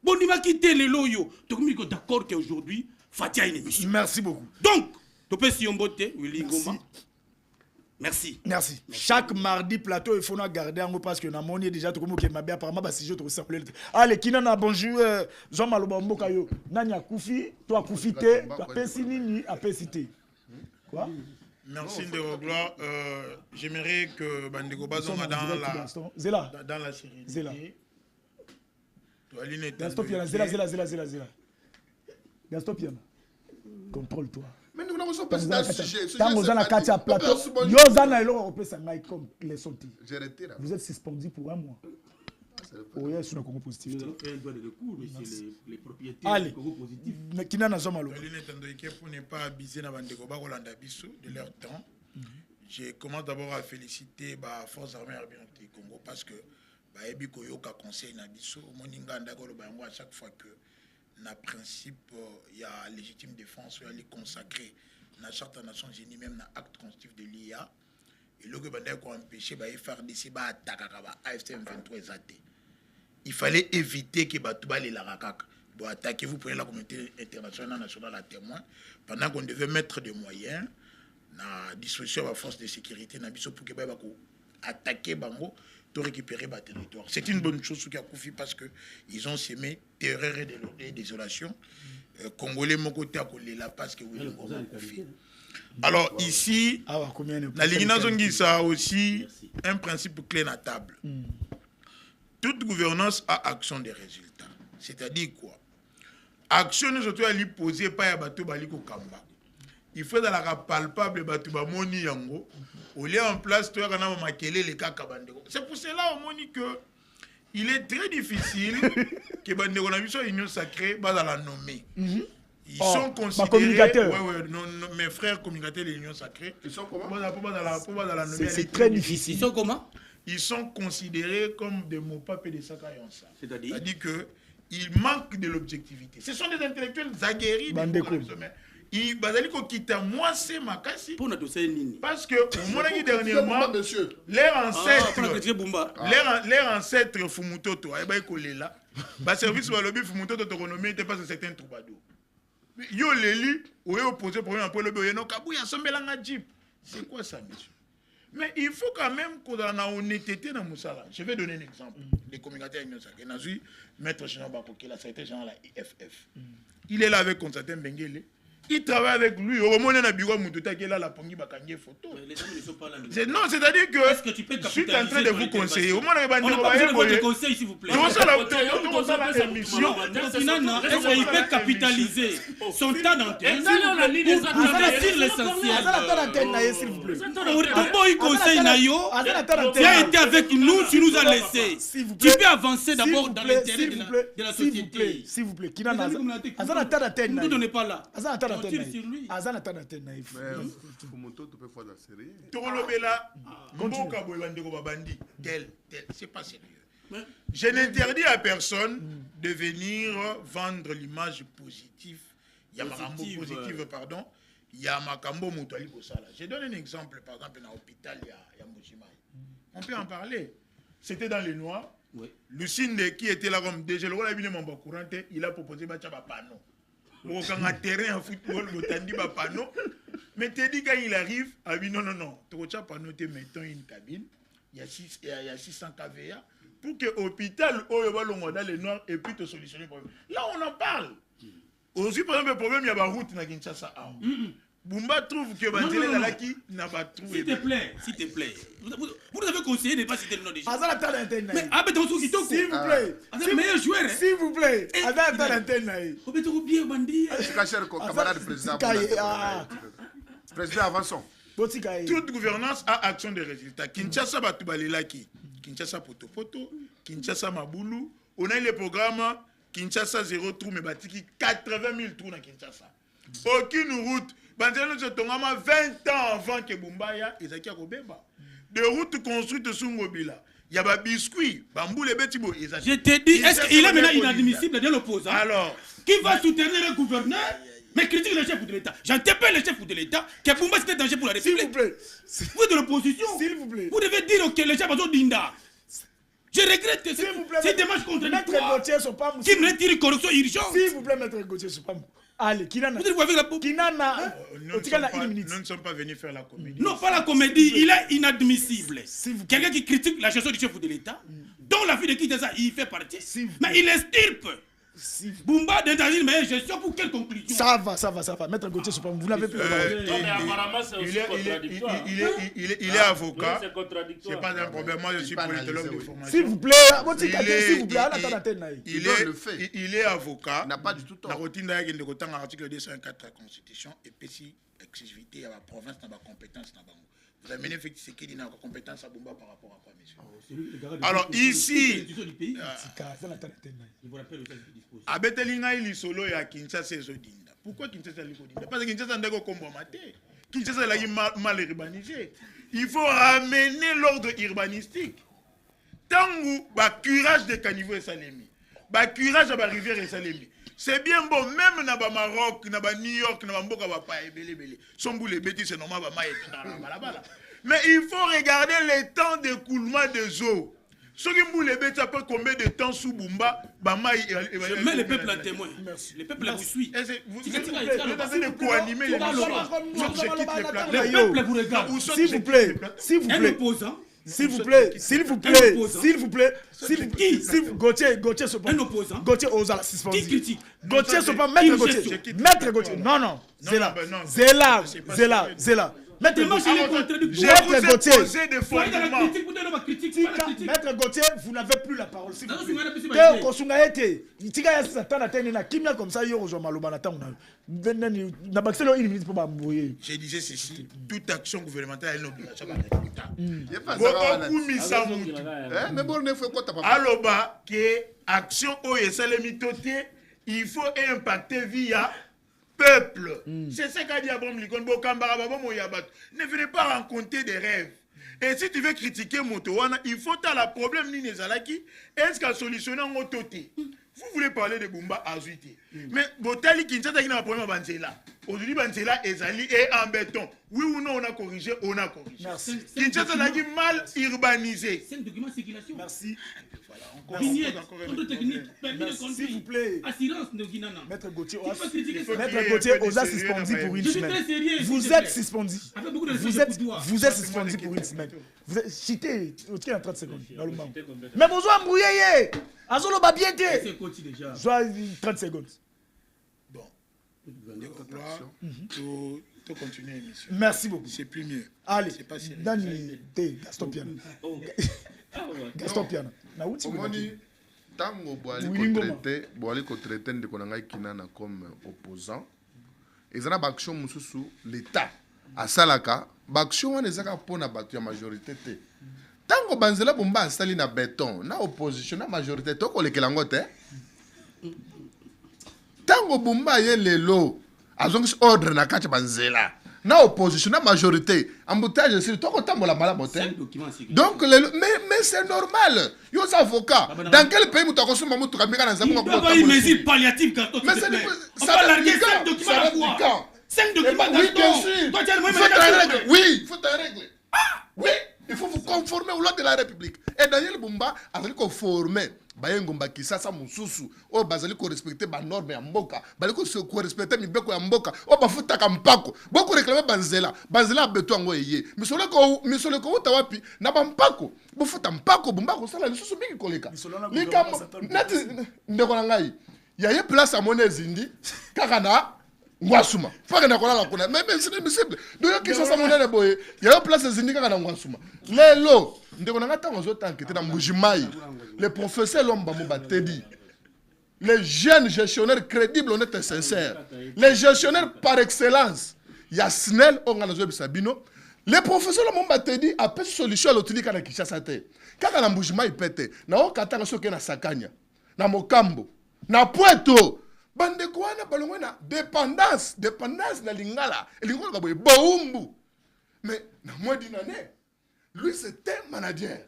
Bon, il va quitter les loyaux. Donc, je suis d'accord qu'aujourd'hui, Fatia a une émission. Merci beaucoup. Donc, tu peux si on botte, Willy Goma. Merci. Chaque mardi plateau, il faut nous garder en haut parce que nous avons déjà tout le monde qui m'a bien apparemment si je te ressemble. Allez, Kinana, bonjour. Jean Maloba Mbokayo. Nanya Koufi, toi Koufité, toi Pessinini, à Pessité. Quoi? Merci de gloire. J'aimerais que Bandego Bazon dans la série. Zéla. Gaston Piana. Gaston Piana. Contrôle-toi. Mais nous n'avons pas un sujet. Vous êtes suspendu pour un mois. Oui, sur le Congo positif. Les propriétaires Allez. du Congo positif. Mais qui n'a pas mal. Pour ne pas abuser de leur temps, je commence d'abord à féliciter la Force armée du Congo parce que Ebi Koyoka conseil Nabiso, Moninga Ndagolo Bango à chaque fois que na principe il y a légitime défense, il y a consacré na charte des Nations Unies même na acte constitutif de l'IA et le gouvernement a empêché ba FARDC ba attaquer ba AFC M23 exaté. Il fallait éviter que Batouba les Larakak doit attaquer, vous prenez la communauté internationale nationale à témoin pendant qu'on devait mettre des moyens na disposition de la force de sécurité na biso pour que ba attaquer bango de récupérer le territoire. C'est une bonne chose qui a confié parce qu'ils ont semé terreur et désolation. Congolais, mon côté, à coller là parce que alors, ici, la Ligue ça a aussi un principe clé à table. Toute gouvernance a action des résultats. C'est-à-dire quoi? Action, nous sommes allés poser par un bateau baliko kamba. Il faut dans la palpable bateau bamoni yango. On est en place, c'est pour cela au que il est très difficile que l'Union sacrée va la nommer. Ils sont considérés. Mes frères communicateurs de l'Union sacrée. Ils sont comment? C'est très difficile. Ils sont comment? Ils sont considérés comme des mots papes de Sakayonsa. C'est-à-dire qu'ils manquent de l'objectivité. Ce sont des intellectuels aguerris. Il quitter moi c'est ma casse parce que au moins dernièrement leur ancêtre Fumutoto ba service wa lobby Fumutoto to renommé était pas un certain troubadour yo leli ou opposé pour un peu le lobby non kabuya sombelanga jeep. C'est quoi ça monsieur? Mais il faut quand même qu'on ait la honnêteté dans Moussala. Je vais donner un exemple. Les communicateurs il y a maître Jean Bakoki, la secrétaire générale de la IFF. Il est là avec Constantin Benguele. Il travaille avec lui. Au moment où on a bureau, il a la pongi bakangi photo. Les amis ne sont pas là. Non, c'est-à-dire que Est-ce que tu peux je suis en train de vous conseiller. Au moment où on n'a pas besoin de votre conseil, s'il vous plaît. Est-ce qu'il peut capitaliser son temps d'antenne pour dire l'essentiel? Il conseille Nayo qui a été avec nous, tu nous as laissé. Tu peux avancer d'abord dans l'intérêt de la société. S'il vous plaît. Nous ne pas là. C'est pas sérieux. Je n'interdis à personne de venir vendre l'image positive. Il y a Makambo positive, pardon. Il y a Makambo Moutali Kosala. Je donne un exemple, par exemple, dans l'hôpital, il y a Moujimaï. On peut en parler. C'était dans les Noirs. Oui. Lucinde, qui était là comme déjà, le rôle il a proposé un panneau. Bon, quand on a terrain en football, on a dit panneau. Mais tu dis quand il arrive, il dit non. Tu as panneau, tu mettons une cabine. Il y a 600 kVA. Pour que l'hôpital, dans les Noirs, et puis te solutionner le problème. Là, on en parle. Aussi, par exemple, le problème, il y a la route dans Kinshasa. Bumba trouve que Banzele Lalaki n'a pas trouvé. S'il te plaît. Vous nous avez conseillé de ne pas citer le nom des gens. Mais s'il vous plaît. Meilleur joueur. S'il vous plaît. Président, avançons. Toute gouvernance a action de résultats. Kinshasa Batubalelaki, Kinshasa Poto, Kinshasa Maboulou. On a les programmes Kinshasa 0 trou, mais batiki 80 000 trous dans Kinshasa. Aucune route. Banzelo se tongama 20 ans avant que Bumbaya Ezaki Akobeba. Des routes construites sous Mobila. Il y a des biscuits, bambou les bêtibo. Je te dis, est-ce qu'il est maintenant inadmissible de l'opposant? Alors, qui va soutenir le gouverneur, mais critique le chef de l'État? J'interpelle le chef de l'État que Bumba c'était danger pour la République. S'il vous plaît. Vous êtes de l'opposition. S'il vous plaît. Vous devez dire que le chef a Dinda. Je regrette que cette démarche contradictoire qui me retire une corruption urgente. S'il vous plaît, maître Gauthier Soupam. Allez, Kinana. Nous ne sommes pas venus faire la comédie. Non, pas la comédie. Il est inadmissible. Quelqu'un qui critique la gestion du chef de l'État, dont la fille de Kinshasa, il fait partie. Mais il estirpe. Bumba d'interdire une meilleure gestion pour quelle conclusion? Ça va. Maître Gauthier Soupam, vous l'avez plus. Il est avocat. C'est pas un problème. Moi, je suis politologue de formation. S'il vous plaît, il est avocat. Il n'a pas du tout tort. La routine de l'article 204 de la Constitution et puis si exclusivité à la province dans la compétence. Vous avez mené ce qui dit dans la compétence à Bumba par rapport à quoi, monsieur? Alors ici, à Betelinga, il est solo et à Kinshasa, Zodinda. Pourquoi Kinshasa est Zodinda? Parce que Kinshasa n'est pas combat maté. Kinshasa est mal urbanisé. Il faut ramener l'ordre urbanistique. Tant que le curage des caniveaux est salemi, le curage de la rivière est salemi. C'est bien bon, même dans le Maroc, dans le New York, dans le Mboka, son bout les bêtises, c'est normal, mais il faut regarder les temps d'écoulement des eaux. Ce qui bout les bêtises, après combien de temps sous Bumba, je mets le peuple en témoin. Le peuple vous suit. Vous êtes en train de co-animer les le peuple vous regarde. S'il vous plaît. Un opposant. S'il vous plaît, Gauthier Sopa. Un opposant. Gauthier Oza suspendu. Qui critique? Gauthier Sopa, maître Gauthier. Non. Zéla. Maître Gauthier, vous n'avez plus la parole. Je disais ceci, toute action gouvernementale a une obligation de résultat. Alors, action il faut impacter via peuple. C'est ce qu'a dit Abraham Lincoln. Ne venez pas rencontrer des rêves. Et si tu veux critiquer Motowana, il faut avoir le problème ni Nezalaki. Est-ce qu'à solutionner en autoté? Vous voulez parler de Bumba Azuité. Mais Botali Kinshasa qui n'a pas de problème Banzela. Aujourd'hui, Banzela est en béton. Oui ou non, on a corrigé, Merci. Kinshasa l'a dit mal urbanisé. C'est un document de circulation. Merci. Vignette, contre technique, permis de conduire. S'il vous plaît. Assurance de Guinana. Maître Gauthier, vous êtes suspendu pour une semaine. Vous êtes suspendu. Vous êtes suspendu pour une semaine. Vous êtes chité. Au-dessus de 30 secondes. Mais vous avez embrouillé. Azolo Babiete. C'est coach déjà. 30 secondes. Bon. Tu continues l'émission. Merci beaucoup. C'est plus mieux. Allez, c'est pas sérieux. Dani, Gaston Piana. Gaston Piana. Na uti Omoni tango boali ko traiter ndeko na ngai Kinana comme opposant. Ezana baction mususu l'état asalaka baction wana ezaka pona bato ya majorité te. Tango banzela bomba asali na béton na opposition na majorité to ko lekela ngote. Tango bomba ye lelo azongisi ordre na kati banzela na opposition na majorité embouteillage sur toko tambola mala moté. Donc mais c'est normal. Yo avocat dans quel pays muto ko suma muto kamika na zamu ko pas une mesure palliative quand mais ça va larguer 5 documents à quoi 5 documents d'aston. Toi tu as le même oui, il faut te régler. Oui, il faut vous conformer aux lois de la République. Et Daniel Bumba a ko former bayengomba kisasa mususu o bazali ko respecter ba norme ya mboka bali ko respecter mibeko ya mboka o bafuta kampako boko réclamer banzela beto ngo yeye misolo ko uta wapi na bampako bufuta mpako bumba ko sala lisusu mingi koleka likamo nati ndeko na ngai ya place à monnaie zindi kaka na ngwasuma faka na kolala kuna mais c'est impossible donc kisasa monnaie boye ya place zindi kaka na ngwasuma lelo ndeko na ngata ngozo tankete na mbujimai les professeurs l'homme bamouba tedi les jeunes gestionnaires crédibles honnêtes et sincères les gestionnaires par excellence Yasnel Onganazo Bisabino les professeurs l'homme bamouba tedi a fait solution à l'autilika na Kinshasa te kaka na mbujimai pete na okatanga soke na Sakanya na Mokambo na Pweto bande kwana balongwe na dépendance na lingala elingolo ka boye boumbu mais na moins d'une année lui c'était manager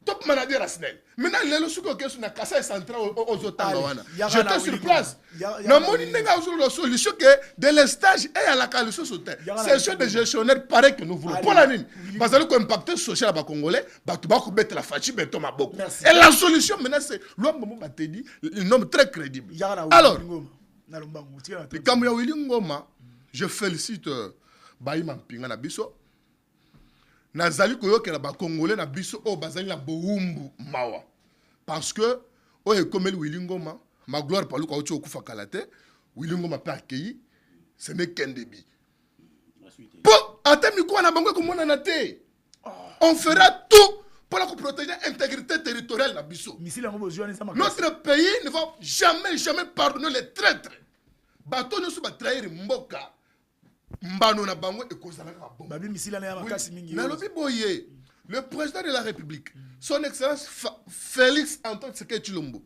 top manager à SNEL maintenant lelo suko kesu na kasa central aux otanga wana j'étais sur place na moni nenga la solution que de l'estage et à la coalition sauter c'est des gestionnaires pareil que nous voulons pour la ligne parce que l'impact social ba congolais ba to ba ko mettre la fachi beto maboko et la solution maintenant c'est l'homme m'a dit un homme très crédible alors comme ya Willy Ngoma je félicite Baïma Mpinga na biso nazali koyokela ba congolais na biso o bazali na boumbu mawa parce que o ekomeli Willy Ngoma ma gloire paluka oti okufa kalate Willy Ngoma pa accueilli ce n'est qu'un début pour atteindre quoi na bango komona na te on fera tout pour la protéger l'intégrité territoriale na biso notre pays ne va jamais pardonner les traîtres bato ne ba trahir mboka mbano na bango ekozala ka bon babi misila na ya makasi mingi na lobi boye le président de la République son excellence Félix Antoine Tshisekedi Tshilombo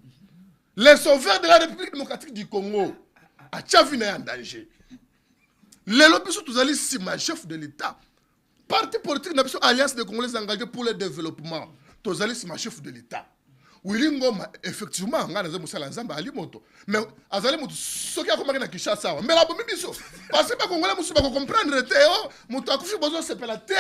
les sauveurs de la République démocratique du Congo a tchavina en danger les lobbies sont tous allés sima chef de l'État parti politique na biso alliance des Congolais engagés pour le développement tous allés sima chef de l'État Willy Ngoma effectivement ngana za musala nzamba ali moto mais azali moto soki akomaki na Kinshasa mais la bombi biso parce que ba congolais musu ba comprendre te o moto akufi bozo sepela te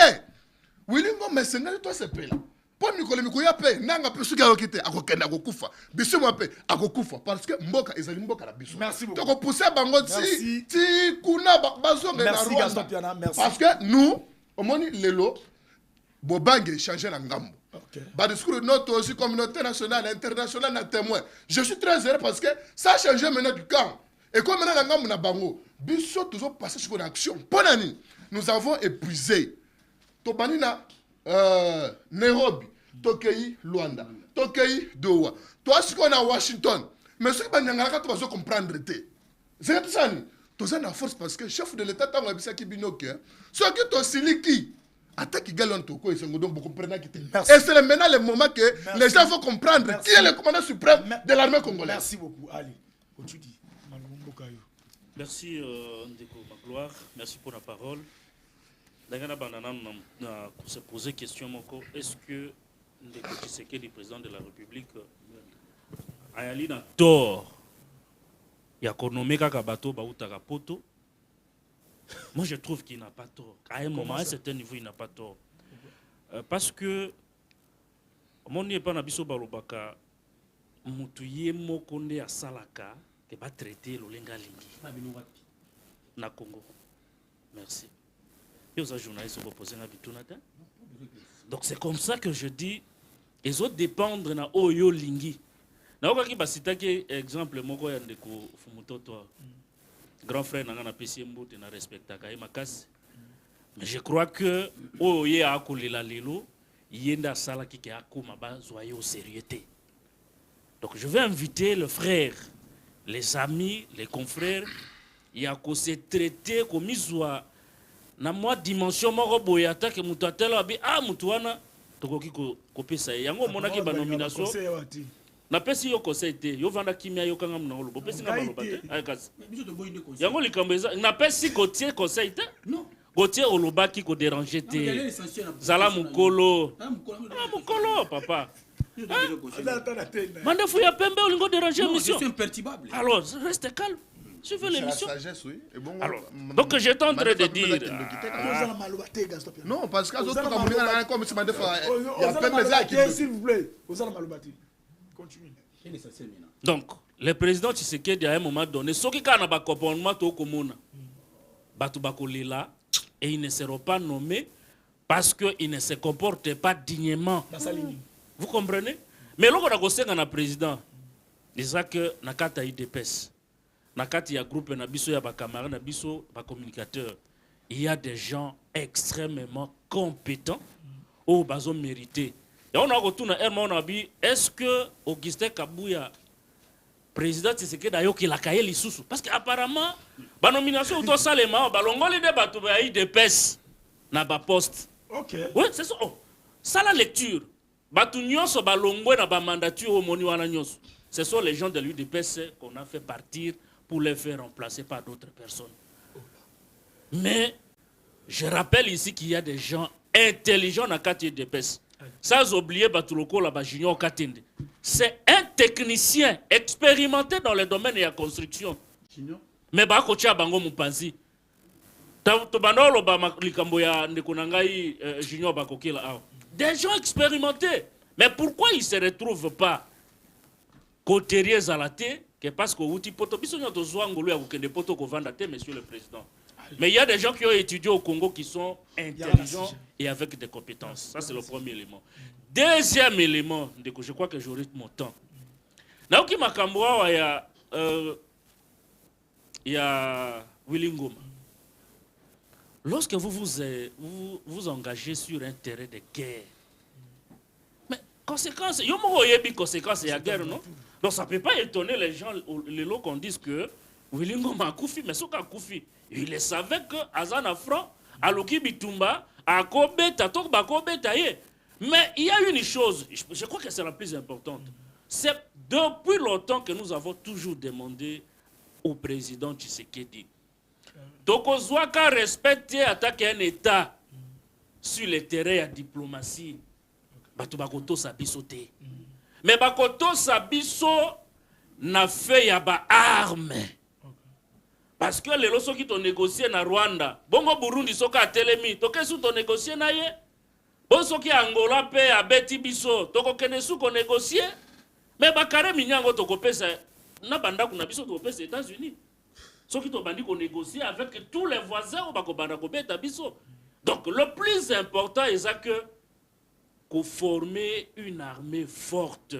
Willy Ngoma sengali to sepela po mikolo mikoya pe nanga pe soki akokite akokenda akokufa biso mo pe akokufa parce que mboka ezali mboka na biso to ko pousser bango ti kuna bazonga na Rwanda parce que nous au moni lelo bobange changer na ngambo. Bah, discours de notre aussi communauté nationale, internationale, na témoin. Je suis très heureux parce que ça a changé maintenant du camp. Et comme maintenant, nous avons biso toujours passé sur une action. Ponani, nous avons épuisé. Tobanina, Nairobi, Tokei, Luanda, Tokei, Doha. Toi, ce qu'on a à Washington. Mais ce que tu vas comprendre, c'est ça. Tu as la force parce que le chef de l'État, tu as dit que ce qui est aussi qui attaque qui gagne tout quoi, et c'est maintenant le moment que les gens vont comprendre qui est le commandant suprême de l'armée congolaise. Merci beaucoup. Ali, tu dis. Merci Ndeko Magloire, merci pour la parole. Dagana Banana se poser question moko, est-ce que Ndeko Tshisekedi, le président de la République, a yali na tort ya konomé kaka bato ba utaka poto? Moi, je trouve qu'il n'a pas tort. À un moment, à un certain niveau, il n'a pas tort. Parce que, mon n'est pas nabiso balobaka, mutuye mokonde à salaka, qui va traiter l'olenga lingi. Na Congo. Merci. Et aux journalistes sont opposés à Bitunata. Donc, c'est comme ça que je dis, les autres dépendent na oyo lingi. Na okaki basita ki exemple moko ya ndeko fumutoto. grand frère nanga na pesi mbote na respectaka ye makasi. Mais je crois que oye akolela lelo yenda sala ki ke akoma ba zoyer au sérieuté. Donc je vais inviter le frère, les amis, les confrères, il y a qu'on s'est traité comme izwa na moi dimension moko boyata ke mutatela abi mutuana tokoki ko pesa yango monaki ba nomination. Na pesi yo conseil te yo vanda kimia yo kanga mna olobo pesi nga maloba te ay kasi yango likambo eza na pesi Gauthier conseil te non Gauthier olobaki ko déranger te zala mukolo mukolo papa mande fouya pembe olingo déranger mission c'est imperturbable alors reste calme suivez l'émission. Alors, donc j'étais en train de dire. Non, parce que comme si il y a plein de s'il vous plaît. Continue. Donc, le président Tshisekedi à un moment donné, ce qui est un comportement au commun, et ils ne seront pas nommés parce qu'ils ne se comportent pas dignement. Vous comprenez? Mais là, on a un président, il dit que Nakata IDPS. Nakati ya groupe na biso ya ba camarades na biso ba communicateurs, il y a des gens extrêmement compétents au bazo mérité. Et on a retourné Herman Nabi, est-ce que Augustin Kabouya président Tshisekedi ayo ki la kaye lisusu parce que apparemment ba nomination auto salema ba longoli de bato ba IDPS na ba poste. OK. Oui, c'est ça. Oh. Ça la lecture. Batu nyonso ba longwe na ba mandature au moni wana nyonso. Ce sont les gens de l'UDPS qu'on a fait partir pour les faire remplacer par d'autres personnes. Mais je rappelle ici qu'il y a des gens intelligents dans le UDPS. Sans oublier Batuloko là-bas, Junior Katende. C'est un technicien expérimenté dans le domaine de la construction. Mais Bakotia Bango Mupanzi. Des gens expérimentés. Mais pourquoi ils ne se retrouvent pas côté Zalaté? Parce que monsieur le président. Mais il y a des gens qui ont étudié au Congo qui sont intelligents et avec des compétences. Ça, c'est le premier élément. Deuxième élément, je crois que j'aurai mon temps. Naoki Makamboa, il y a Willy Ngoma. Lorsque vous engagez sur un terrain de guerre, mais conséquences, il y a des conséquences de la guerre, non? Donc ça ne peut pas étonner les gens, les lots qu'on dise que Willy Ngoma a Koufi, mais ce qu'a Koufi, il savait que Azana Franc, Aloki Bitumba, a Kobeta, Tokba Kobeta. Mais il y a une chose, je crois que c'est la plus importante. C'est depuis longtemps que nous avons toujours demandé au président Tshisekedi. Donc on doit qu'à respecter, attaquer un État sur le terrain de diplomatie. Batubakoto Sabisote. Mais Bakoto Sabiso n'a fait yaba arme. Parce que les lois qui ont négocié na Rwanda, bongo Burundi soka a telemi, toke sou to négocié na ye. Bon soki Angola pe a beti biso, toko kene sou ko négocié. Mais bakare minyango toko pesa na banda kuna biso toko pesa États-Unis. Soki to bandi ko négocier avec tous les voisins ou bako banda ko beta biso. Donc le plus important est ça que former une armée forte,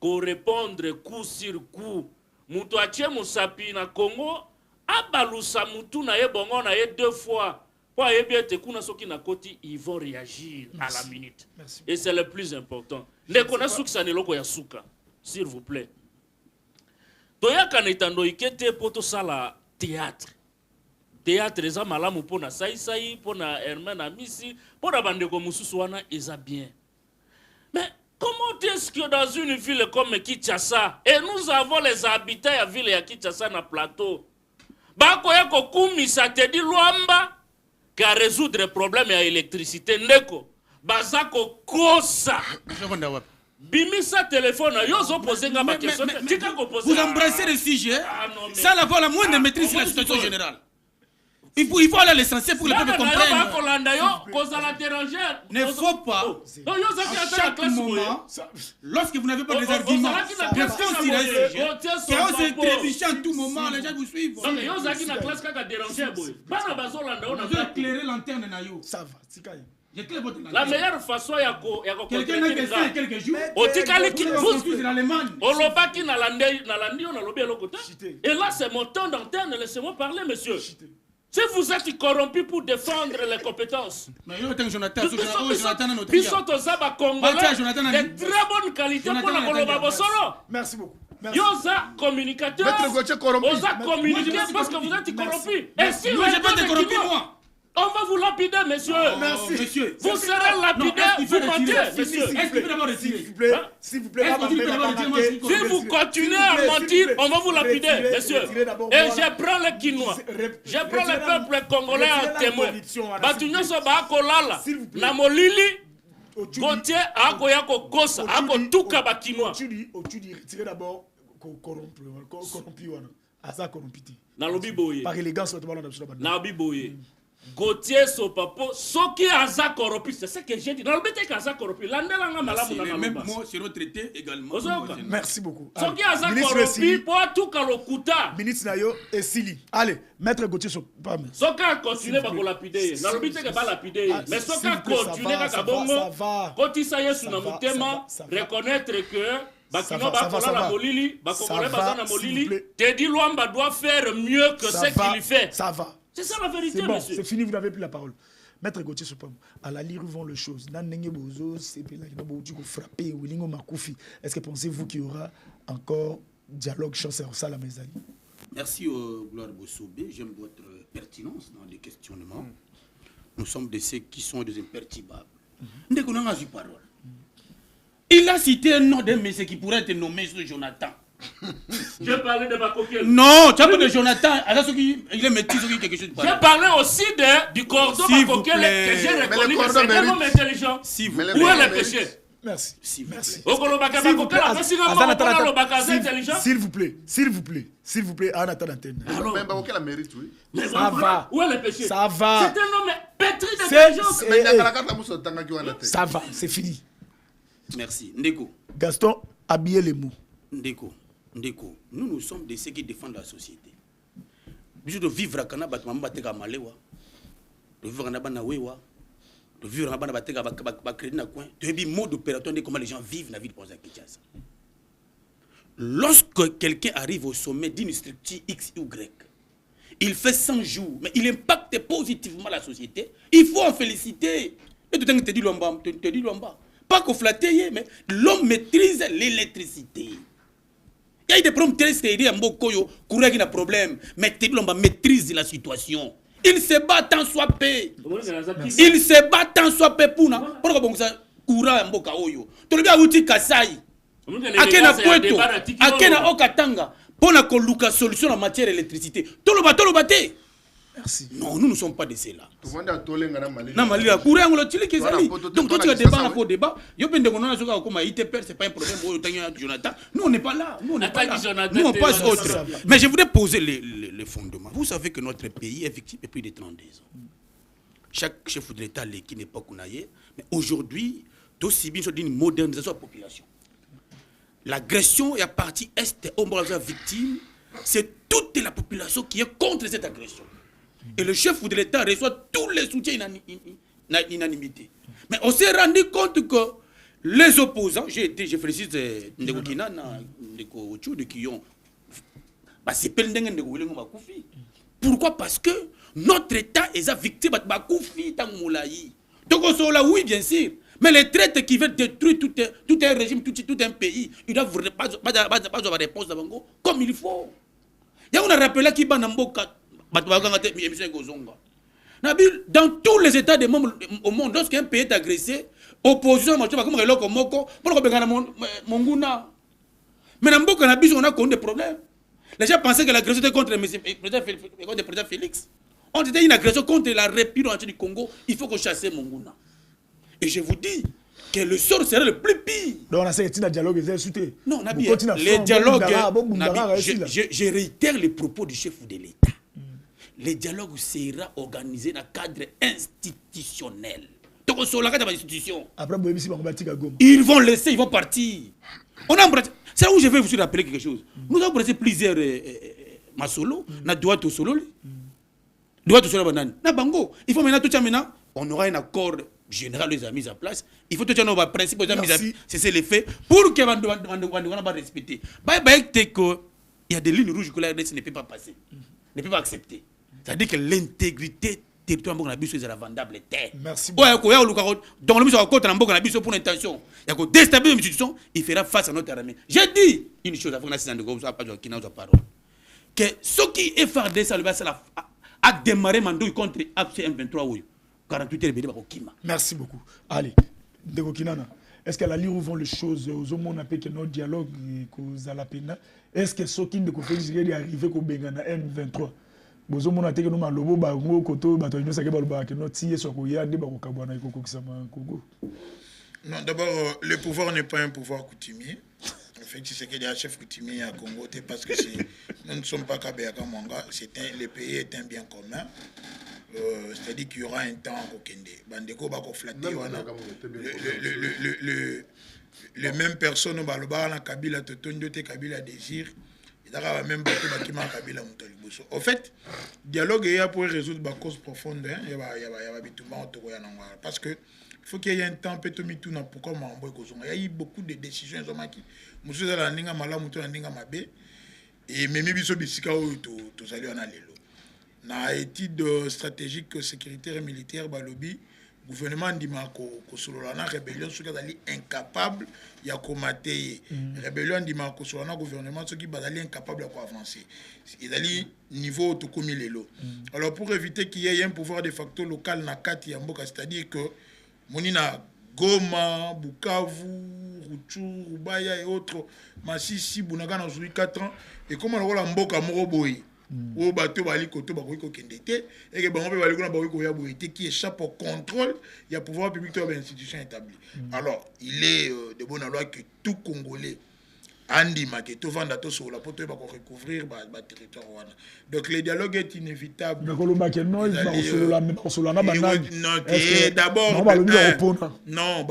qu'on répondre coup sur coup. Moutouache Moussapi na Congo, abalusa moutou na ye bongo na ye 2 fois. Pour ye bien te kuna soki na koti, ils vont réagir à la minute. Merci. Et c'est le plus important. Ne connaissons que ça ne loko ya suka, s'il vous plaît. Toya kanetando ikete poto sala théâtre. Théâtre eza malamu pona saïsaï, pona Herman Amisi, pona bandeko mususu wana eza bien. Mais comment est-ce que dans une ville comme Kinshasa, et nous avons les habitants de la ville de Kinshasa na plateau, bakoya ko kumisa te di Luamba ka résoudre le problème de l'électricité ndeko, bazako kosa. Bimisa téléphone, yo posé ngaba question. Vous embrassez le sujet, sans avoir la moindre maîtrise de la situation générale. Il faut aller à l'essentiel pour que le peuple comprenne. Ne faut pas, à chaque moment, lorsque vous n'avez pas des arguments, car on s'est trébuché à tout moment, les gens vous suivent. Vous doit éclairer l'antenne de Nayo. Ça va, La meilleure façon ya ko quelqu'un n'a que ça quelques jours. Otikali ki c'est l'Allemagne. Olobaki na landi on a lobé l'okota. Et là c'est mon temps d'antenne, laissez-moi parler monsieur. Si vous êtes corrompu pour défendre les compétences. Mais Jonathan, Biso tozaba congolais de très bonne qualité pour la koloba bosolo. Merci beaucoup. Yoza communicateur. Oza communiquer parce que vous êtes corrompu. Et si moi j'ai pas été corrompu moi. On va vous lapider, monsieur. Merci. Monsieur. Vous serez lapidé, vous mentez, monsieur. Est-ce qu'il peut d'abord retirer? S'il vous plaît, si vous continuez à mentir, on va vous lapider, monsieur. Et je prends les Kinois. Je prends le peuple congolais en témoin. Batunyo soba kolala. Na molili. Gauthier akoya ko gosa, ako tuka ba Kinois. Otudi, retirez d'abord corrompu. Asa corrompiti. Na lobi boye. Par élégance, na lobi boye. Gauthier Sopapo, Soki Aza corrompu, c'est ce que j'ai dit. Dans le BT Aza corrompu, même moi, c'est retraité également. Merci beaucoup. Soki Aza corrompu, pour tout Kalokuta. Ministre Nayo et Sili. Allez, maître Gauthier Sopapo. Soki a continué à lapider. Dans le BT va lapider. Mais Soki a continué à Kabongo. Quand il s'est sur notre thème, reconnaître que. Bakino Bakola la Molili, Bakongolais Bazana Molili, Teddy Luamba doit faire mieux que ce qu'il fait. Ça va. C'est ça la vérité, c'est bon, monsieur. C'est fini, vous n'avez plus la parole. Maître Gauthier Sopapo, à la lire vont les choses. Est-ce que pensez-vous qu'il y aura encore dialogue chanceux au Salam Ezali? Merci, Gloire Bossobé. J'aime votre pertinence dans les questionnements. Nous sommes de ceux qui sont des imperturbables. Dès qu'on a eu parole. Il a cité un nom d'un monsieur qui pourrait être nommé sur Jonathan. J'ai parlé de Bakokel. Non, tu as parlé de Jonathan. Il est métis ou quelque chose. J'ai parlé aussi du cordon Bakokel que j'ai reconnu que c'est un homme intelligent. Où est le péché? Merci. S'il vous plaît, s'il vous plaît, Anathan Antenne. Bakokel a mérite, oui. Ça va. Où est le péché? Ça va. C'est un homme pétri d'intelligence. Ça va, c'est fini. Merci. Ndeko. Gaston, habillez les mots. Ndeko, nous sommes de ceux qui défendent la société. Bijou de vivre à Kana, Batmamba Tega Malewa, de vivre en Abanawewa, de vivre en Abanabatega Bakrédin à coin, de vivre mode opératoire de comment les gens vivent dans la vie de Ponza Kinshasa. Lorsque quelqu'un arrive au sommet d'une structure X ou Y, il fait 100 jours, mais il impacte positivement la société, il faut en féliciter. Et tout le temps, te dis Lomba. Pas qu'on flatte, mais l'homme maîtrise l'électricité. Il y a des problèmes très sérieux à Mbokoyo, Koura qui a un problème, mais l'homme maîtrise la situation. Il se bat tant soit paix. Il se bat tant soit paix pour nous. Pourquoi ça Koura à Mbokaoyo? Tu le vois outil Kasai. Akena Kweto, Akena Okatanga, pour la coluka solution en matière d'électricité. Tout le bateau. Merci. Non, nous ne sommes pas de ceux-là. Donc, toi, tu as débat pour débat. C'est pas un problème pour Jonathan. Nous, on n'est pas là. Nous, on n'est pas là. Nous, on passe autre. Mais je voudrais poser les fondements. Vous savez que notre pays est victime depuis des 32 ans. Chaque chef de l'État, qui n'est pas Kounaye, mais aujourd'hui, aussi bien d'une modernisation de la population. L'agression est à partie est, on va victime. C'est toute la population qui est contre cette agression. Et le chef de l'État reçoit tous les soutiens unanimité. Mais on s'est rendu compte que les opposants, je félicite Ndekokina, Ndekouchou, qui ont. Pourquoi? Parce que notre État est victime de Bakoufi, Tangoulaï. Donc on là, oui, bien sûr. Mais les traites qui veulent détruire tout un régime, tout un pays, ils doivent pas avoir réponse comme il faut. Il y a un rappel qui est dans tous les États des membres au monde, lorsqu'un pays est agressé, opposition, mais on a connu des problèmes. Les gens pensaient que l'agression était contre le président Félix. On était une agression contre la République du Congo. Il faut qu'on chasse Monguna. Et je vous dis que le sort serait le plus pire. Donc on a un dialogue. Non, les dialogues. Je réitère les propos du chef de l'État. Le dialogue sera organisé dans le cadre institutionnel. Donc on sera dans la institution. Après, ils vont laisser, ils vont partir. C'est là où je vais vous rappeler quelque chose. Nous avons passé plusieurs Masolo, na Douato Solo. Douato Solo Banane. Na Bango. Il faut maintenant tout ça maintenant. On aura un accord générale les a mis en place. Il faut que tu aies un principe, c'est l'effet pour que on va respecter. Il y a des lignes rouges que la RDC ne peut pas passer, ne peut pas accepter. C'est-à-dire que l'intégrité territoire de Nabiso est vendable. Merci beaucoup. Donc, le ministre de Nabiso pour l'intention. Il y a déstabiliser l'institution, il fera face à notre armée. J'ai dit une chose avant que ce qui est FARDC a démarré contre AFC-M23. 48 heures, merci beaucoup. Allez, Ndeko Kinana, est-ce qu'à la lire où vont les choses aux hommes on appelle que notre dialogue à la peine? Est-ce que ce qui ne peut pas arriver qu'au Bengana M23? Bozo mona teke no malobo ba ngo koto ba to nyosa ke ba loba ke no tie so ko ya de ba ko kabwana ko ko kisama Congo. Non, d'abord le pouvoir n'est pas un pouvoir coutumier. En fait, c'est que les chefs coutumiers à Congo, parce que nous ne sommes pas Kabeyaka Manga, le pays est un bien commun. C'est-à-dire qu'il y aura un temps au Kende. Bandeko ba ko flatter les mêmes personnes au Baloba la Kabila Totonyo te Kabila désir. Même Kabila Mutoliboso. En fait, dialogue est pour résoudre la cause profonde. Parce que il faut qu'il y ait un temps peut-être pourquoi il y a eu beaucoup de décisions qui monsieur la ninga mala muto la ninga mabe et même biso bisika to sali on a lelo na étude stratégique sécuritaire et militaire balobi gouvernement ndima ko solola na rébellion soki azali incapable ya komater rébellion ndima ko solola na gouvernement soki bazali incapable ya ko avancer ezali niveau to komi lelo. Alors pour éviter qu'il y ait un pouvoir de facto local na kati ya mboka, c'est-à-dire que monina Goma, Bukavu, Rutshuru, Rubaya et autres, Masisi, Bunagana, on a 4 ans. Et comment on a mboka moroboy, au bateau bali koto bakoiko kendete, et que on peut bali kona bakoiko ya boité qui échappe au contrôle, il y a pouvoir public de l'institution établie. Alors, il est de bonne loi que tout Congolais Andi Maké, tout vendre tout sur la poteau va recouvrir le territoire. Donc le dialogue est inévitable. D'abord, non,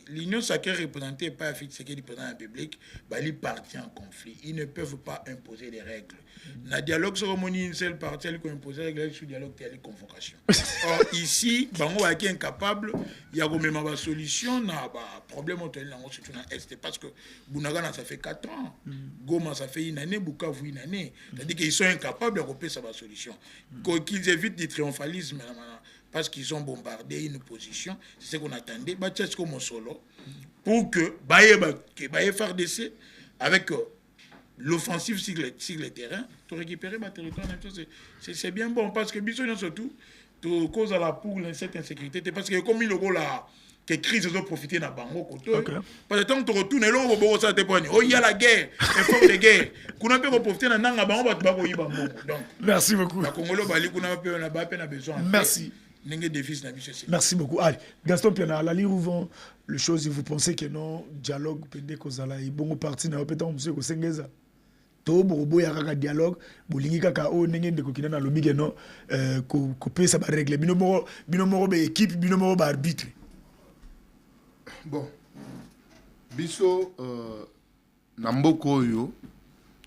l'Union sacrée représentée par le président de la République, il partit en conflit. Ils ne peuvent pas imposer des règles. Dans le dialogue cérémonie, une seule partie qui impose les règles sur le dialogue, c'est la convocation. Or, ici, on est incapable, il y a même une solution, il y a un problème au Est parce que Bunagana, ça fait 4 ans. Goma, ça fait une année. Bukavu, une année. C'est-à-dire qu'ils sont incapables de repérer sa solution. Qu'ils évitent du triomphalisme parce qu'ils ont bombardé une position. C'est ce qu'on attendait. Pour que Baye FARDC, avec l'offensive sur le terrain, pour récupérer le territoire, c'est bien bon. Parce que surtout, cause à la pour cette insécurité, parce que comme il y a que crise ont profité dans Bango Koto. Parce que tant que tu retournes là, on va ça te prendre. Oh, il y a la guerre, effort de guerre. Qu'on peut profiter dans Nanga Bango, on va te Bango. Donc, merci beaucoup. La Congolo Bali, qu'on a besoin. Merci. Merci beaucoup. Allez, Gaston Piana, à la lire où vont les choses, vous pensez que non, dialogue, peut-être que ça là, il bon parti, n'a peut-être monsieur que Sengeza. To bobo ya kaka dialogue bolingi kaka o ndenge ndeko kina na lobi que non ko pesa ba règle bino moko be équipe bino moko ba arbitre. Bon, biso na mboko oyo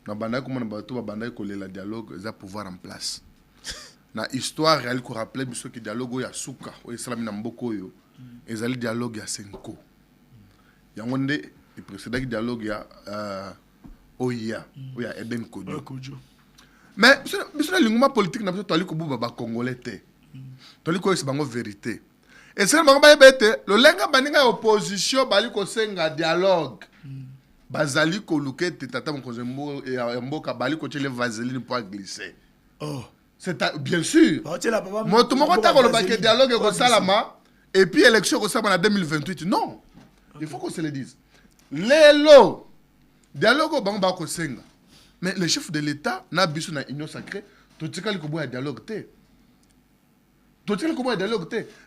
na banda ko mona bato ba banda ko lela dialogue za pouvoir en place. Na histoire réelle ko rappeler biso que dialogue ya suka o salami na mboko oyo ezali dialogue ya Senko. Yango nde le précédent dialogue ya Oya Eden Kodjo. Mais biso na linguma politique na biso to ali ko buba ba congolais te. To ali ko ese bango vérité. Et c'est le lenga baninga opposition bali ko senga dialogue bazali ko luke tata mon kozembo et mboka bali ko tele vaseline pour glisser. Oh, c'est bien sûr. Moto moko ta ko le baké dialogue ko salama et puis élection ko salama en 2028. Non. Il faut qu'on se le dise. Lelo dialogue bango ba ko senga. Mais le chef de l'état na biso na union sacrée to tikali ko boya dialogue te.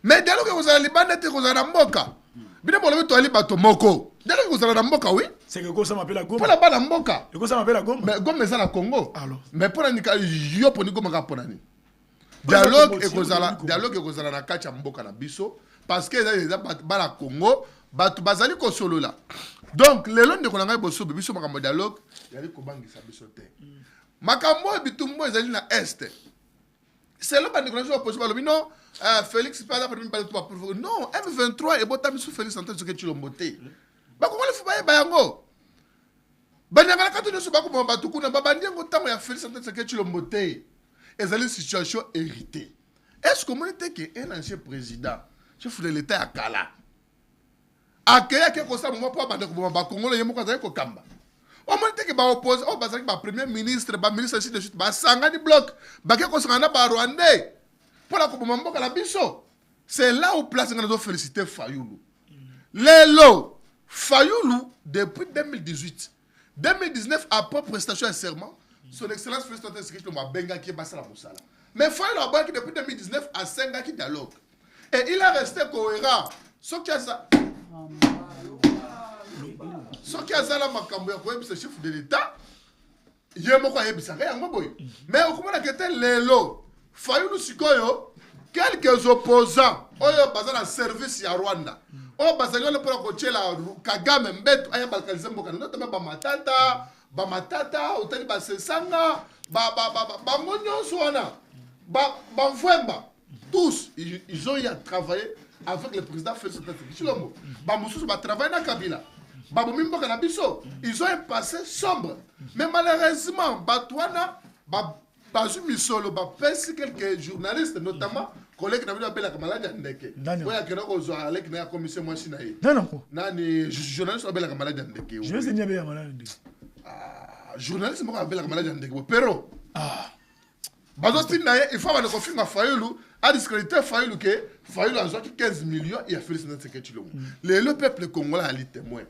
Mais dialogue vous allez bandete vous allez mboka. Bina bolobi to ali bato moko. Dialogue vous allez na mboka oui. C'est que ça m'appelle la Goma. Pour la bana mboka. Et ça m'appelle la Goma. Mais Goma c'est la Congo. Alors. Mais pour la nika yo pour ni Goma ka ponani. Dialogue et vous allez na kacha mboka na biso parce que les bana Congo bato bazali ko solo là. Donc les londe ko ngai boso biso makambo dialogue yali ko bangisa biso te. Makambo bitumbo ezali na est. C'est là que nous avons posé non, Félix pas après non M23 et botami sous Félix Antoine Tshisekedi Tshilombo. Ba Congolais faut ba yango. Banyangala kato nyoso ba ko bomba tukuna ba bandiango tango ya Félix Antoine Tshisekedi Tshilombo. Ezali situation héritée. Est-ce que mon était que un ancien président, chef de l'État à Kala, accueilli quelque chose moi pour abandonner ba Congolais yemo kaza ko kamba. Au moins que ba oppose au bazaki ba premier ministre, ba ministre ainsi de suite, ba sanga di bloc, ba quelque chose ngana ba Rwandais. Pour la coupe mambo la biso. C'est là où place nous féliciter Fayoulou. Lélo Fayoulou depuis 2018, 2019 après prestation et serment, son excellence Félix Antoine Tshisekedi m'a benga qui basa la moussala. Mais Fayoulou a banqué depuis 2019 à 5 ans qui dialogue. Et il a resté cohérent. Ce qui a ça. Ce qui a ça là makambo ya c'est chef de l'État. Yemo kwa yebisa rien boy. Mais au comment la kete Lélo Fayoulou Sikoyo, quelques opposants, oyo bazana na service ya Rwanda. O bazali le pour coacher la Kagame mbeto aya balkanize mboka notamment ba matata, otali ba sesanga, ba ngonyo soana, ba mvemba. Tous ils ont eu à travailler avec le président Félix Antoine Tshisekedi. Ba mususu ba travailler na Kabila. Ba bomimboka na biso, ils ont un passé sombre. Mais malheureusement, Batouana Bazu Misolo, quelques journalistes, notamment, collègues qui ont appelé la Kamalade Ndeke. Oui, il y a la commission Mwashinaï. Non. Les journalistes ont appelé la Kamalade Ndeke. Je vais signer la Kamalade Ndeke. Journalistes ont appelé la Kamalade Ndeke. Pero, il faut avoir le conflit à Fayoulou, à discréditer Fayoulou, que Fayoulou a 15 millions et a fait le Tshisekedi. Le peuple congolais a les témoins.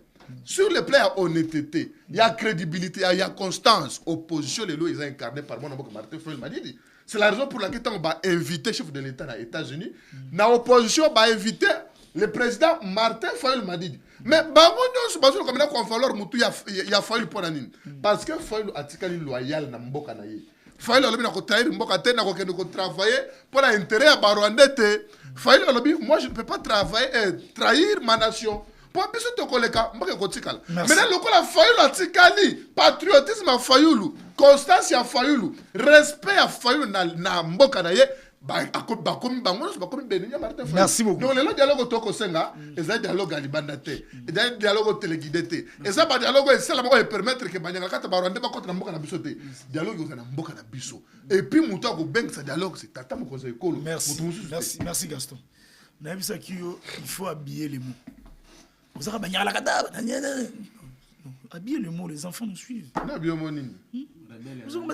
Sur le plan honnêteté, il y a crédibilité, il y a constance. Opposition, les lois, ils ont incarné par moi, Martin Fayulu m'a dit. C'est la raison pour laquelle on va inviter le chef de l'État aux États-Unis. Dans l'opposition, on va inviter le président Martin Fayulu m'a dit. Mais il y a Fayulu pour la parce que Fayulu a été loyal dans Mboka naïe. Fayulu a trahir Mboka te na ko travailler pour l'intérêt à Barwandé. Fayulu a moi je ne peux pas travailler trahir ma nation. Pour bien sûr, maintenant, le coup a Fayoulou a Tikali, patriotisme a Fayoulou, constance a Fayoulou, respect a Fayoulou na mboka na ye, merci beaucoup. Donc, le dialogue au Tokosenga, c'est un dialogue à Libandate, c'est un dialogue au téléguidé, et ça, le dialogue, c'est là pour permettre que Banyangakata Barwande contre la mboka na biso te. Dialogue au mboka na biso. Et puis, Mouta ko beng ce dialogue, c'est Tata Mokozo Ekolo. Merci Gaston. Il faut habiller les mots. Vous avez habillez le mot, les enfants nous suivent.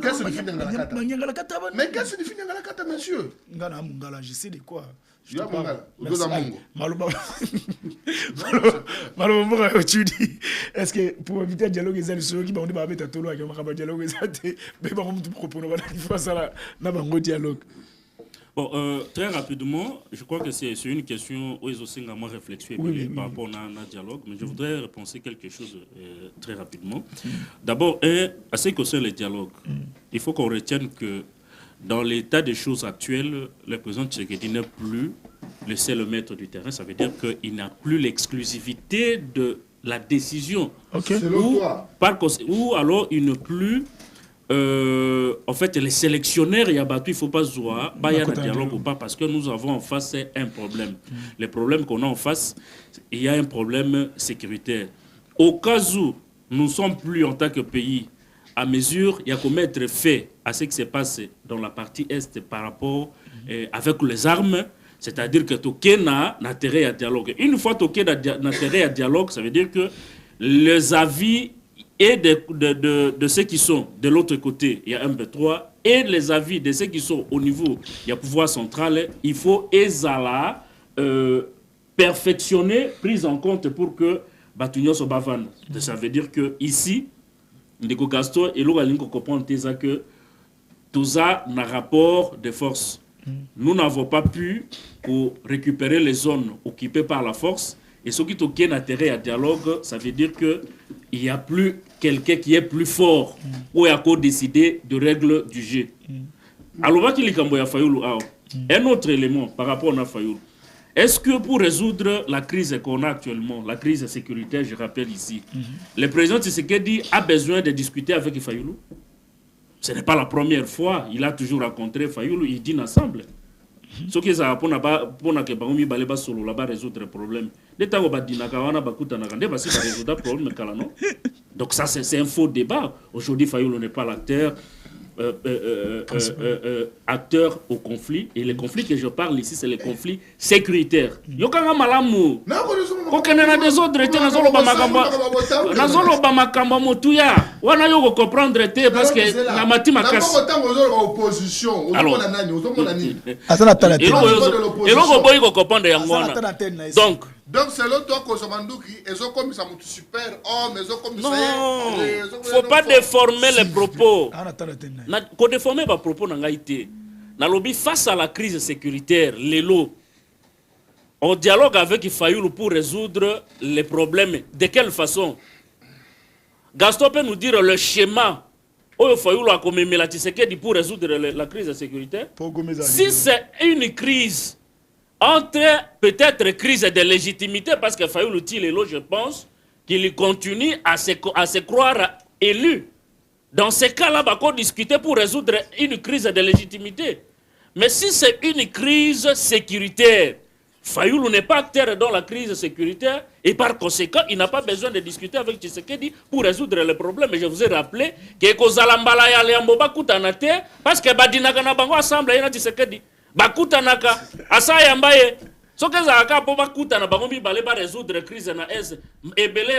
Qu'est-ce que signifie Nyangalakata? Mais qu'est-ce que signifie Nyangalakata, monsieur? Je sais de quoi. Est-ce que pour éviter un dialogue, ils ont dit dialogue. Bon, très rapidement, je crois que c'est une question où ils ont aussi moins réflexion par rapport à un dialogue, mais je voudrais repenser quelque chose très rapidement. D'abord, à ce qui concerne le dialogue, il faut qu'on retienne que dans l'état des choses actuelles, le président Tshisekedi n'est plus le seul maître du terrain. Ça veut dire qu'il n'a plus l'exclusivité de la décision. Ou alors il ne plus... en fait, les sélectionnaires, il y a battu, il ne faut pas jouer, il y a un dialogue ou pas, parce que nous avons en face un problème. Le problème qu'on a en face, il y a un problème sécuritaire. Au cas où nous ne sommes plus en tant que pays à mesure, il y a qu'à mettre fait à ce qui se passe dans la partie Est par rapport avec les armes, c'est-à-dire que Toké n'a intérêt à dialogue. Une fois Toké n'a intérêt à dialogue, ça veut dire que les avis et de ceux qui sont de l'autre côté, il y a un B3, et les avis de ceux qui sont au niveau, il y a pouvoir central, il faut ezala perfectionner, prise en compte pour que Batunion soit bavane. Ça veut dire que ici, Ndeko Gaston et l'Ougalinko comprennent que tout ça n'a rapport de force. Nous n'avons pas pu pour récupérer les zones occupées par la force. Et ce qui est aucun intérêt à dialogue, ça veut dire qu'il n'y a plus quelqu'un qui est plus fort ou a décidé de règles du jeu. Alors, un autre élément par rapport à Fayoulou. Est-ce que pour résoudre la crise qu'on a actuellement, la crise sécuritaire, je rappelle ici, le président Tshisekedi a besoin de discuter avec Fayoulou? Ce n'est pas la première fois. Il a toujours rencontré Fayoulou, il dîne ensemble. Ce qui est ça, pour que bango mibale ba solo là-bas résoudre le problème. Dès temps ba dinaka wana ba kutana kande ba si ba résoudre le problème kala non. Donc ça c'est un faux débat. Aujourd'hui Fayulu n'est pas l'acteur. Acteur au conflit, et les conflits que je parle ici c'est les conflits sécuritaires. Yokanga malamu kokena des autres états nazolo ba makambo motuya wana yoko comprendre te parce que na matima kasi opposition alors eloko boyi ko comprendre yango wana donc selon toi Kosomanduki ezo comme ça mutu super homme ezo comme ça non faut pas déformer les propos na ko déformer ba propos na ngai te na lobby face à la crise sécuritaire lelo on dialogue avec Fayulu pour résoudre les problèmes de quelle façon Gaston peut nous dire le schéma où Fayulu a commémoré la Tshisekedi pour résoudre la crise sécuritaire si c'est une crise entre peut-être crise de légitimité parce que Fayulu Tilelo, je pense qu'il continue à se croire élu. Dans ces cas-là, on va discuter pour résoudre une crise de légitimité. Mais si c'est une crise sécuritaire, Fayulu n'est pas acteur dans la crise sécuritaire et par conséquent, il n'a pas besoin de discuter avec Tshisekedi pour résoudre le problème. Et je vous ai rappelé que Kozalambala ya Leamboba Kutanate parce que Badinaka na bango assemble ya Tshisekedi. Bakutanaka asa yambaye soke za aka po bakutana bango mi bale ba résoudre crise na est ebele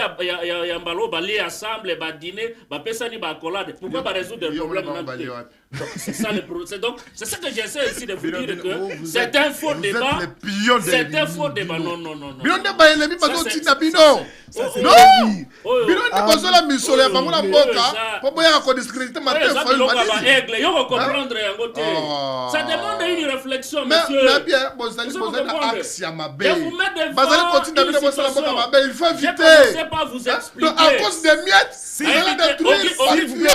ya mbalo bali ensemble ba dîner ba pesa ni ba accolade pourquoi ba résoudre le problème c'est ça le problème donc c'est ça que j'essaie ici de vous dire que c'est un faux débat c'est un faux débat non Bilonde ba elemi ba ko tina bino non Bilonde bozola misolo ya bango na mboka po boya ko discréditer matin Fayulu ba aigle yo comprendre yango te ça demande une réflexion monsieur mais bien bozali axe ya mabe bazali continuer de bosala mboka mabe il faut éviter je ne sais pas vous expliquer à cause des miettes s'il va détruire s'il vous plaît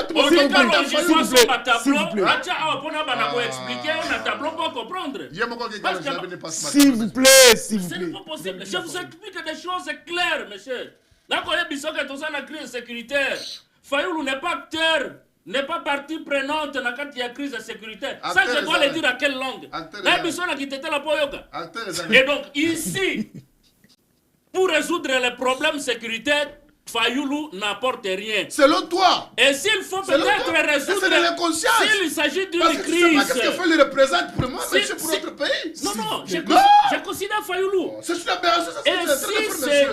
s'il vous plaît c'est pas possible je vous explique des choses claires monsieur là quand il y a besoin que tout ça la crise sécuritaire Fayulu n'est pas acteur n'est pas partie prenante dans la crise sécuritaire. Ça, je dois le dire à quelle langue? La mission a quitté la Poyoka. Et donc, ici, pour résoudre les problèmes sécuritaires, Fayulu n'apporte rien. Selon toi. Et s'il faut peut-être résoudre, s'il s'agit d'une crise. Qu'est-ce que Fayulu représente pour moi, monsieur, pour notre pays? Non, je considère Fayulu. C'est une aberration.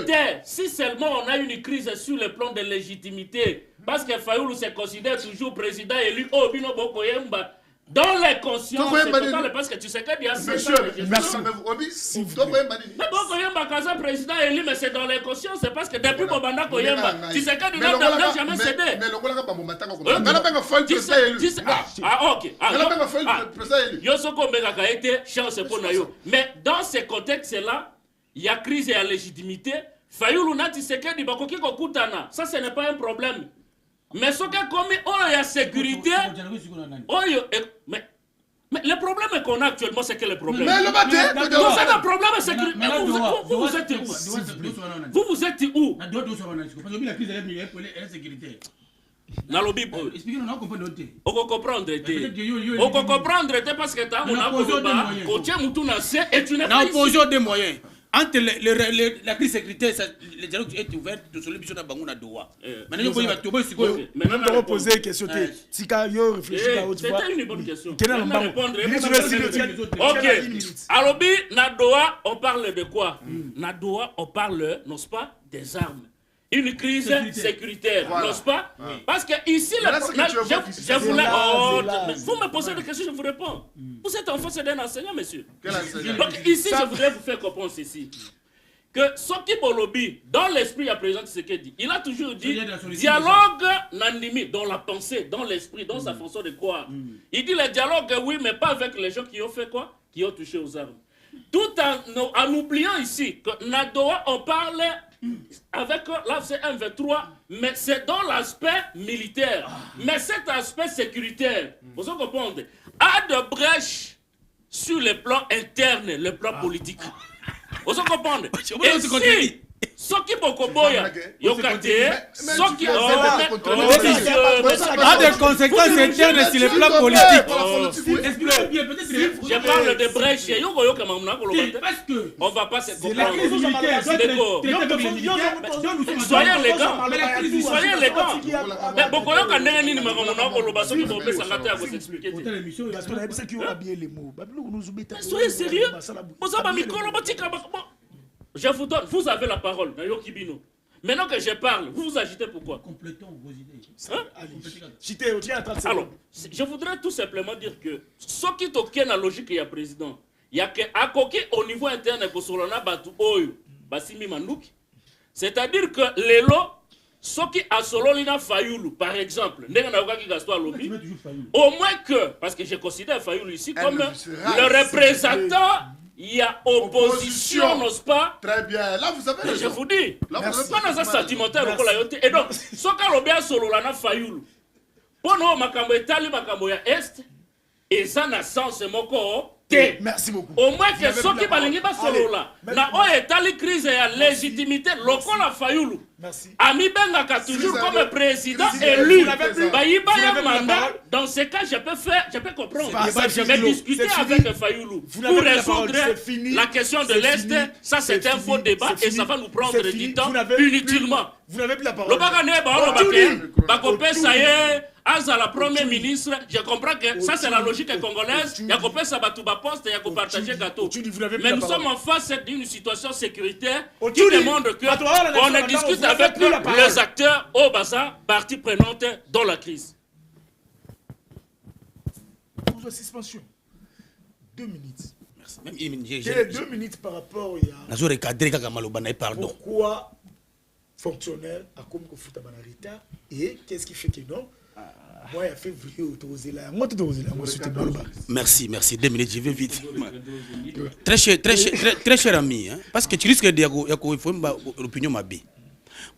Et si seulement on a une crise sur le plan de légitimité, parce que Fayulu se considère toujours président élu au Bino Bokoyemba. Dans les consciences, c'est total parce que tu sais qu'il y a monsieur, merci. Mais Bokoyemba, quand c'est président élu, mais c'est dans les consciences, c'est parce que depuis Bobanda Koyemba, tu sais qu'il n'a jamais cédé. Yosoko Mbegaka a été chance pour Nayo. Mais dans ce contexte-là, il y a crise et la légitimité. Fayulu na Tshisekedi bakoki kokutana. Ça, ce n'est pas un problème. Mais ce qui est commis, il y a sécurité. Mais le problème qu'on a actuellement, c'est que le problème. Mais le matin, c'est le problème, c'est que vous êtes où? Vous êtes où? Na lobby on comprendre parce que t'as et tu n'es pas opposition des moyens entre la crise sécuritaire le dialogue est ouvert de solution à Bangouna Doha. Maintenant on va poser une question Tika yo réfléchir à haute voix. C'était une bonne question. OK. À lobby na Doha on parle de quoi? Na Doha on parle n'est-ce pas des armes. Une crise sécuritaire, n'est-ce pas? Parce que ici, je voulais... vous me posez des questions, je vous réponds. Vous êtes en face d'un enseignant, monsieur. Donc ici, je voudrais vous faire comprendre ceci. Que Soki Bolobi, dans l'esprit, à présent, ce qu'il dit. Il a toujours dit dialogue n'anime dans la pensée, dans l'esprit, dans sa façon de croire. Il dit le dialogue, oui, mais pas avec les gens qui ont fait quoi? Qui ont touché aux armes. Tout en oubliant ici que Nadoa, on parle... avec là c'est 1-23, mais c'est dans l'aspect militaire. Mais cet aspect sécuritaire, vous comprenez, a de brèches sur le plan interne, le plan politique. Vous comprenez? Et si Soki Bokoboya, Yokate, Soki a des conséquences internes sur le plan politique. Je parle de brèche, on va pas se comprendre. Soyez élégants. Soyez élégants. Mais Bokoyo Kandenge Nini Makamona Koloba, Soki Bopé Sangate à vous expliquer. Soyez sérieux. Je vous donne, vous avez la parole, Nayoki Bino. Maintenant que je parle, vous vous agitez pourquoi? Complétons vos idées. Hein? Alors, je voudrais tout simplement dire que ce qui est la logique, il y a président. Il y a que à côté au niveau interne pour Solana Batu Oyo, Basimi Manouki. C'est-à-dire que les lots, ce qui a Sololina Fayoulou, par exemple, au moins que, parce que je considère Fayoulou ici comme le représentant. Il y a opposition, n'est-ce pas? Très bien. Là, vous avez raison. Je vous dis. Là, vous avez pas sentimentaire. Et donc, ce qu'on a bien solo là, Fayoulou. Pour nous, Makambo Etali, Makambo ya Est, et ça n'a sens, mon corps. Merci beaucoup. Au moins que ceux qui balingi ba solo là, na o Etali crise et légitimité, lokola Fayoulou. Merci. Ami Bengaka toujours comme président élu. Baïba ya mandat. Dans ce cas, je peux comprendre. Je vais discuter avec Fayoulou pour résoudre la question de l'Est. Ça, c'est un faux débat et ça va nous prendre du temps inutilement. Vous n'avez plus la parole. Le Bagane, Bakopé, ça y est. As à la première ministre, je comprends que ça c'est la logique congolaise. Il y a qu'on peut s'abattre poste et il y a qu'on partager gâteau. Mais nous sommes en face d'une situation sécuritaire qui demande qu'on discute avec les acteurs au bassin, parties prenantes dans la crise. Pour la suspension. 2 minutes. Merci. Quelles 2 minutes par rapport à pourquoi fonctionnaire a comme foot à Banarita et qu'est-ce qui fait que non? Moi, il a fait Merci, 2 minutes, je vais vite. Très cher ami, hein, parce que tu risques de dire qu'il faut une opinion ma vie.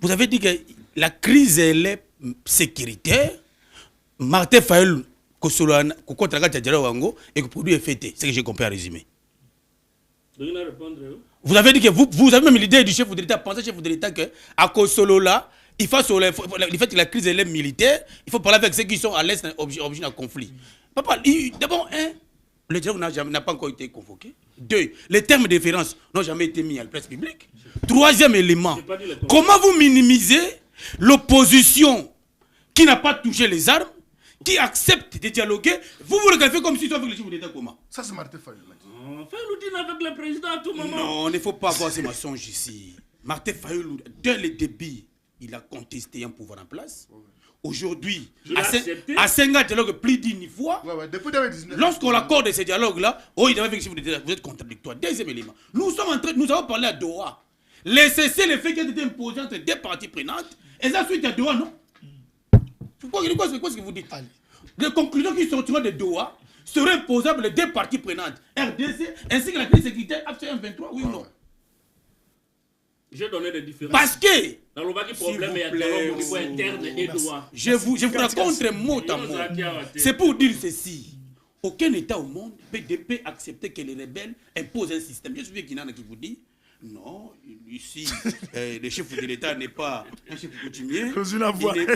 Vous avez dit que la crise elle est sécuritaire. Martin Fayoulou, et que le produit est fêté. C'est ce que j'ai compris à résumer. Vous avez dit que vous avez même l'idée du chef de l'État, pensez chef de l'État que à Kosolo là, il faut le fait que la crise est militaire, il faut parler avec ceux qui sont à l'est origine d'un conflit. Papa, d'abord, le dialogue n'a pas encore été convoqué. 2, les termes de référence n'ont jamais été mis à la presse publique. 3e élément, comment vous minimisez l'opposition qui n'a pas touché les armes, qui accepte de dialoguer, vous regardez comme si vous avec le chef de l'État comment? Ça c'est Martin Fayoulou. Fayoulou dit avec le président à tout moment. Non, il ne faut pas avoir ces mensonges ici. Martin Fayoulou, dès le début, il a contesté un pouvoir en place. Aujourd'hui, à Senga, dialogue plus d'une fois. Lorsqu'on l'accorde ce dialogue-là, il devait vérifier vous êtes contradictoire. 2e élément, nous avons parlé à Doha. Laissez le fait qu'il ait été imposé entre 2 parties prenantes. Et ça, suite à Doha, non? Quoi ce que vous dites? Les conclusions qui sortiront de Doha seraient imposables les 2 parties prenantes, RDC ainsi que la crise sécuritaire FCM23, oui ou non? J'ai donné des différences. Parce que dans le problème, il y a des au niveau interne et droit. Je vous raconte mot à mot. C'est pour dire ceci. Aucun État au monde peut accepter que les rebelles imposent un système. Je suis Guinana qui vous dit non, ici, le chef de l'État n'est pas un chef coutumier.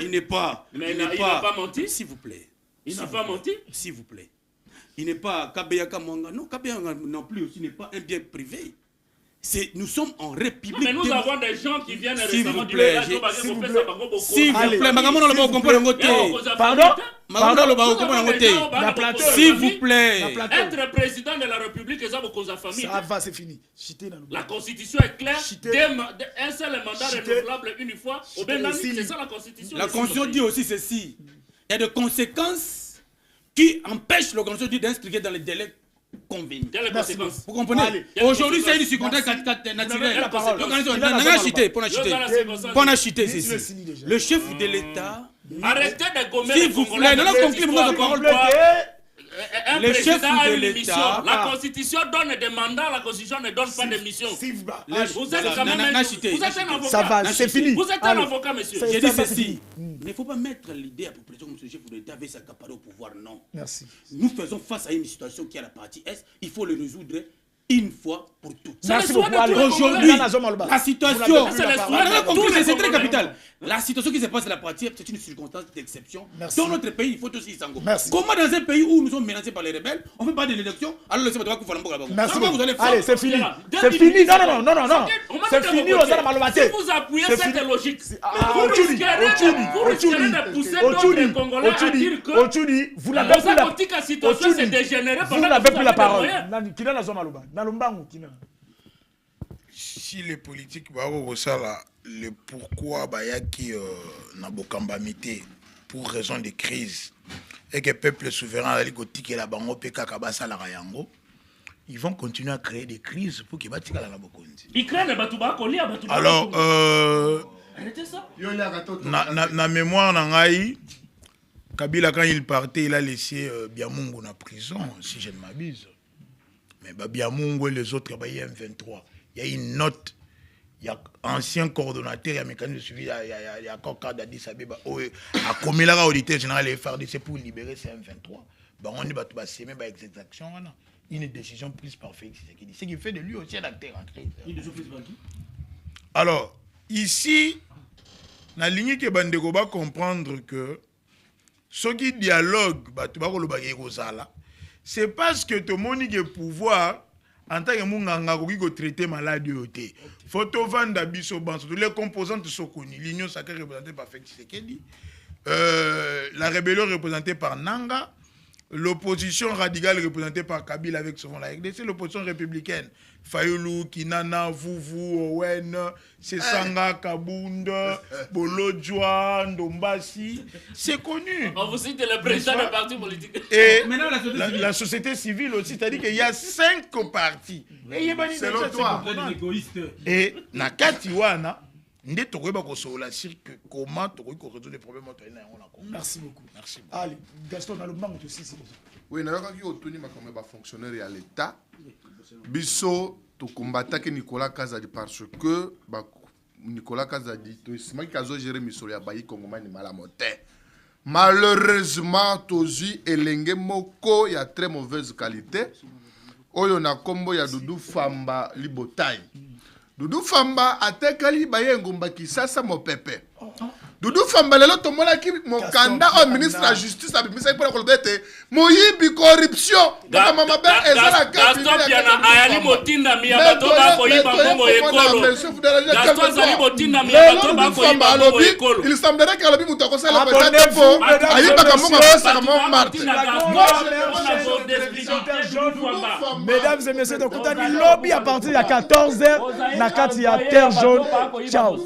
Il n'est pas. Mais il n'a pas menti. S'il vous plaît. Il n'a pas menti. S'il vous plaît. Il n'est pas Kabeyaka Mwanga. Non, Kabeyaka non plus aussi n'est pas un bien privé. Nous sommes en République. Non, mais nous avons des gens qui viennent récemment du village. S'il vous plaît, s'il vous plaît. Être président de la République, ça va, c'est fini. La Constitution est claire. Un seul mandat renouvelable une fois. C'est ça la Constitution. La Constitution dit aussi ceci. Il y a des conséquences qui empêchent l'organisation d'inscrire dans les délais convenus. Vous comprenez? Aujourd'hui, c'est une circonstance naturelle. Pour acheter ceci. Le chef de l'État. Arrêtez de gommer. S'il vous plaît, le chef de l'État. La Constitution donne des mandats, la Constitution ne donne pas de missions. Vous êtes quand même un avocat. Ça va, c'est fini. Vous êtes un avocat, monsieur. J'ai dit ceci. Il ne faut pas mettre l'idée à proposition comme ce chef de l'État avait s'accaparer au pouvoir, non. Merci. Nous faisons face à une situation qui est à la partie Est. Il faut le résoudre une fois pour toutes. Merci beaucoup. Aujourd'hui, la situation, c'est très capital. La situation qui se passe à la pratique, c'est une circonstance d'exception. Dans notre pays, il faut aussi y s'engager. Comment dans un pays où nous sommes menacés par les rebelles, on ne fait pas de l'élection, alors le Sénégal va faire merci beaucoup. Allez, c'est fini. C'est fini. Non. C'est fini, on s'en va Si vous appuyez cette logique, vous risquerez de pousser d'autres Congolais à dire que vous n'avez plus la parole. Si les politiques le pourquoi bayaki nabokambamité pour raison de crise et que le peuple souverain la bango peka kabasa la yango, ils vont continuer à créer des crises pour qu'ils battent la bokondi. Alors na mémoire nangai Kabila quand il partait il a laissé Biamungu na prison si je ne m'abuse. Mais Biamungu et les autres il y a M23. Il y a une note. Il y a ancien coordonnateur, il y a mécanisme de suivi, il y a encore cadre d'Addis Abeba. À Komila, auditeur général et FARDC pour libérer CM23. On dit que c'est une exaction. Une décision prise par Félix Tshisekedi. Ce qui fait de lui aussi un acteur en crise. Une décision prise par qui? Alors, ici, dans la ligne que Bandeko va comprendre que ce qui dialogue, c'est parce que tout le monde a le pouvoir. En tant que munganga ko traiter maladie yoté photo vanda biso banso les composantes sont connues l'union sacrée représentée par Félix Tshisekedi la rébellion représentée par Nanga, l'opposition radicale représentée par Kabila avec souvent la RDC, l'opposition républicaine Fayoulou, Kinana, Vuvu, Owen, Sesanga, Kabunda, Bolodjoa, Ndombasi, c'est connu. On vous cite le président des partis politiques. Et la société civile aussi, c'est-à-dire qu'il y a 5 partis. Selon toi. Et Nakati Wana, comment tu résoudre les problèmes. Merci beaucoup. Merci. Allez, Gaston, dans le manque aussi. Oui, nous avons fonctionnaire à l'État. Bisso, tu combattais Nicolas Kazadi parce que Nicolas Kazadi, tu sais qu'il a géré Missouri Congomani malamoté. Malheureusement, Tozi et Lengue Moko, il y a très mauvaise qualité. Oyo na kombo ya Doudou Famba Libotai. Doudou Famba atekali baye ngomba kisasa mo pepe. Doudou Famba lelo tomona ki mon candidat au ministre de la justice a bimisa pour ko bete moyibi corruption. Gaston Piana ayali motinda mi abato ba ko yiba mbongo ekolo. Gaston zali motinda mi abato ba ko yiba mbongo ekolo. Il semblerait que la bimu to ko sala peut-être pour ayiba ka mbongo pesa ka mon Martin. Mesdames et messieurs, donc on a dit lobby à partir de 14h, Nakati à Terre Jaune. Ciao.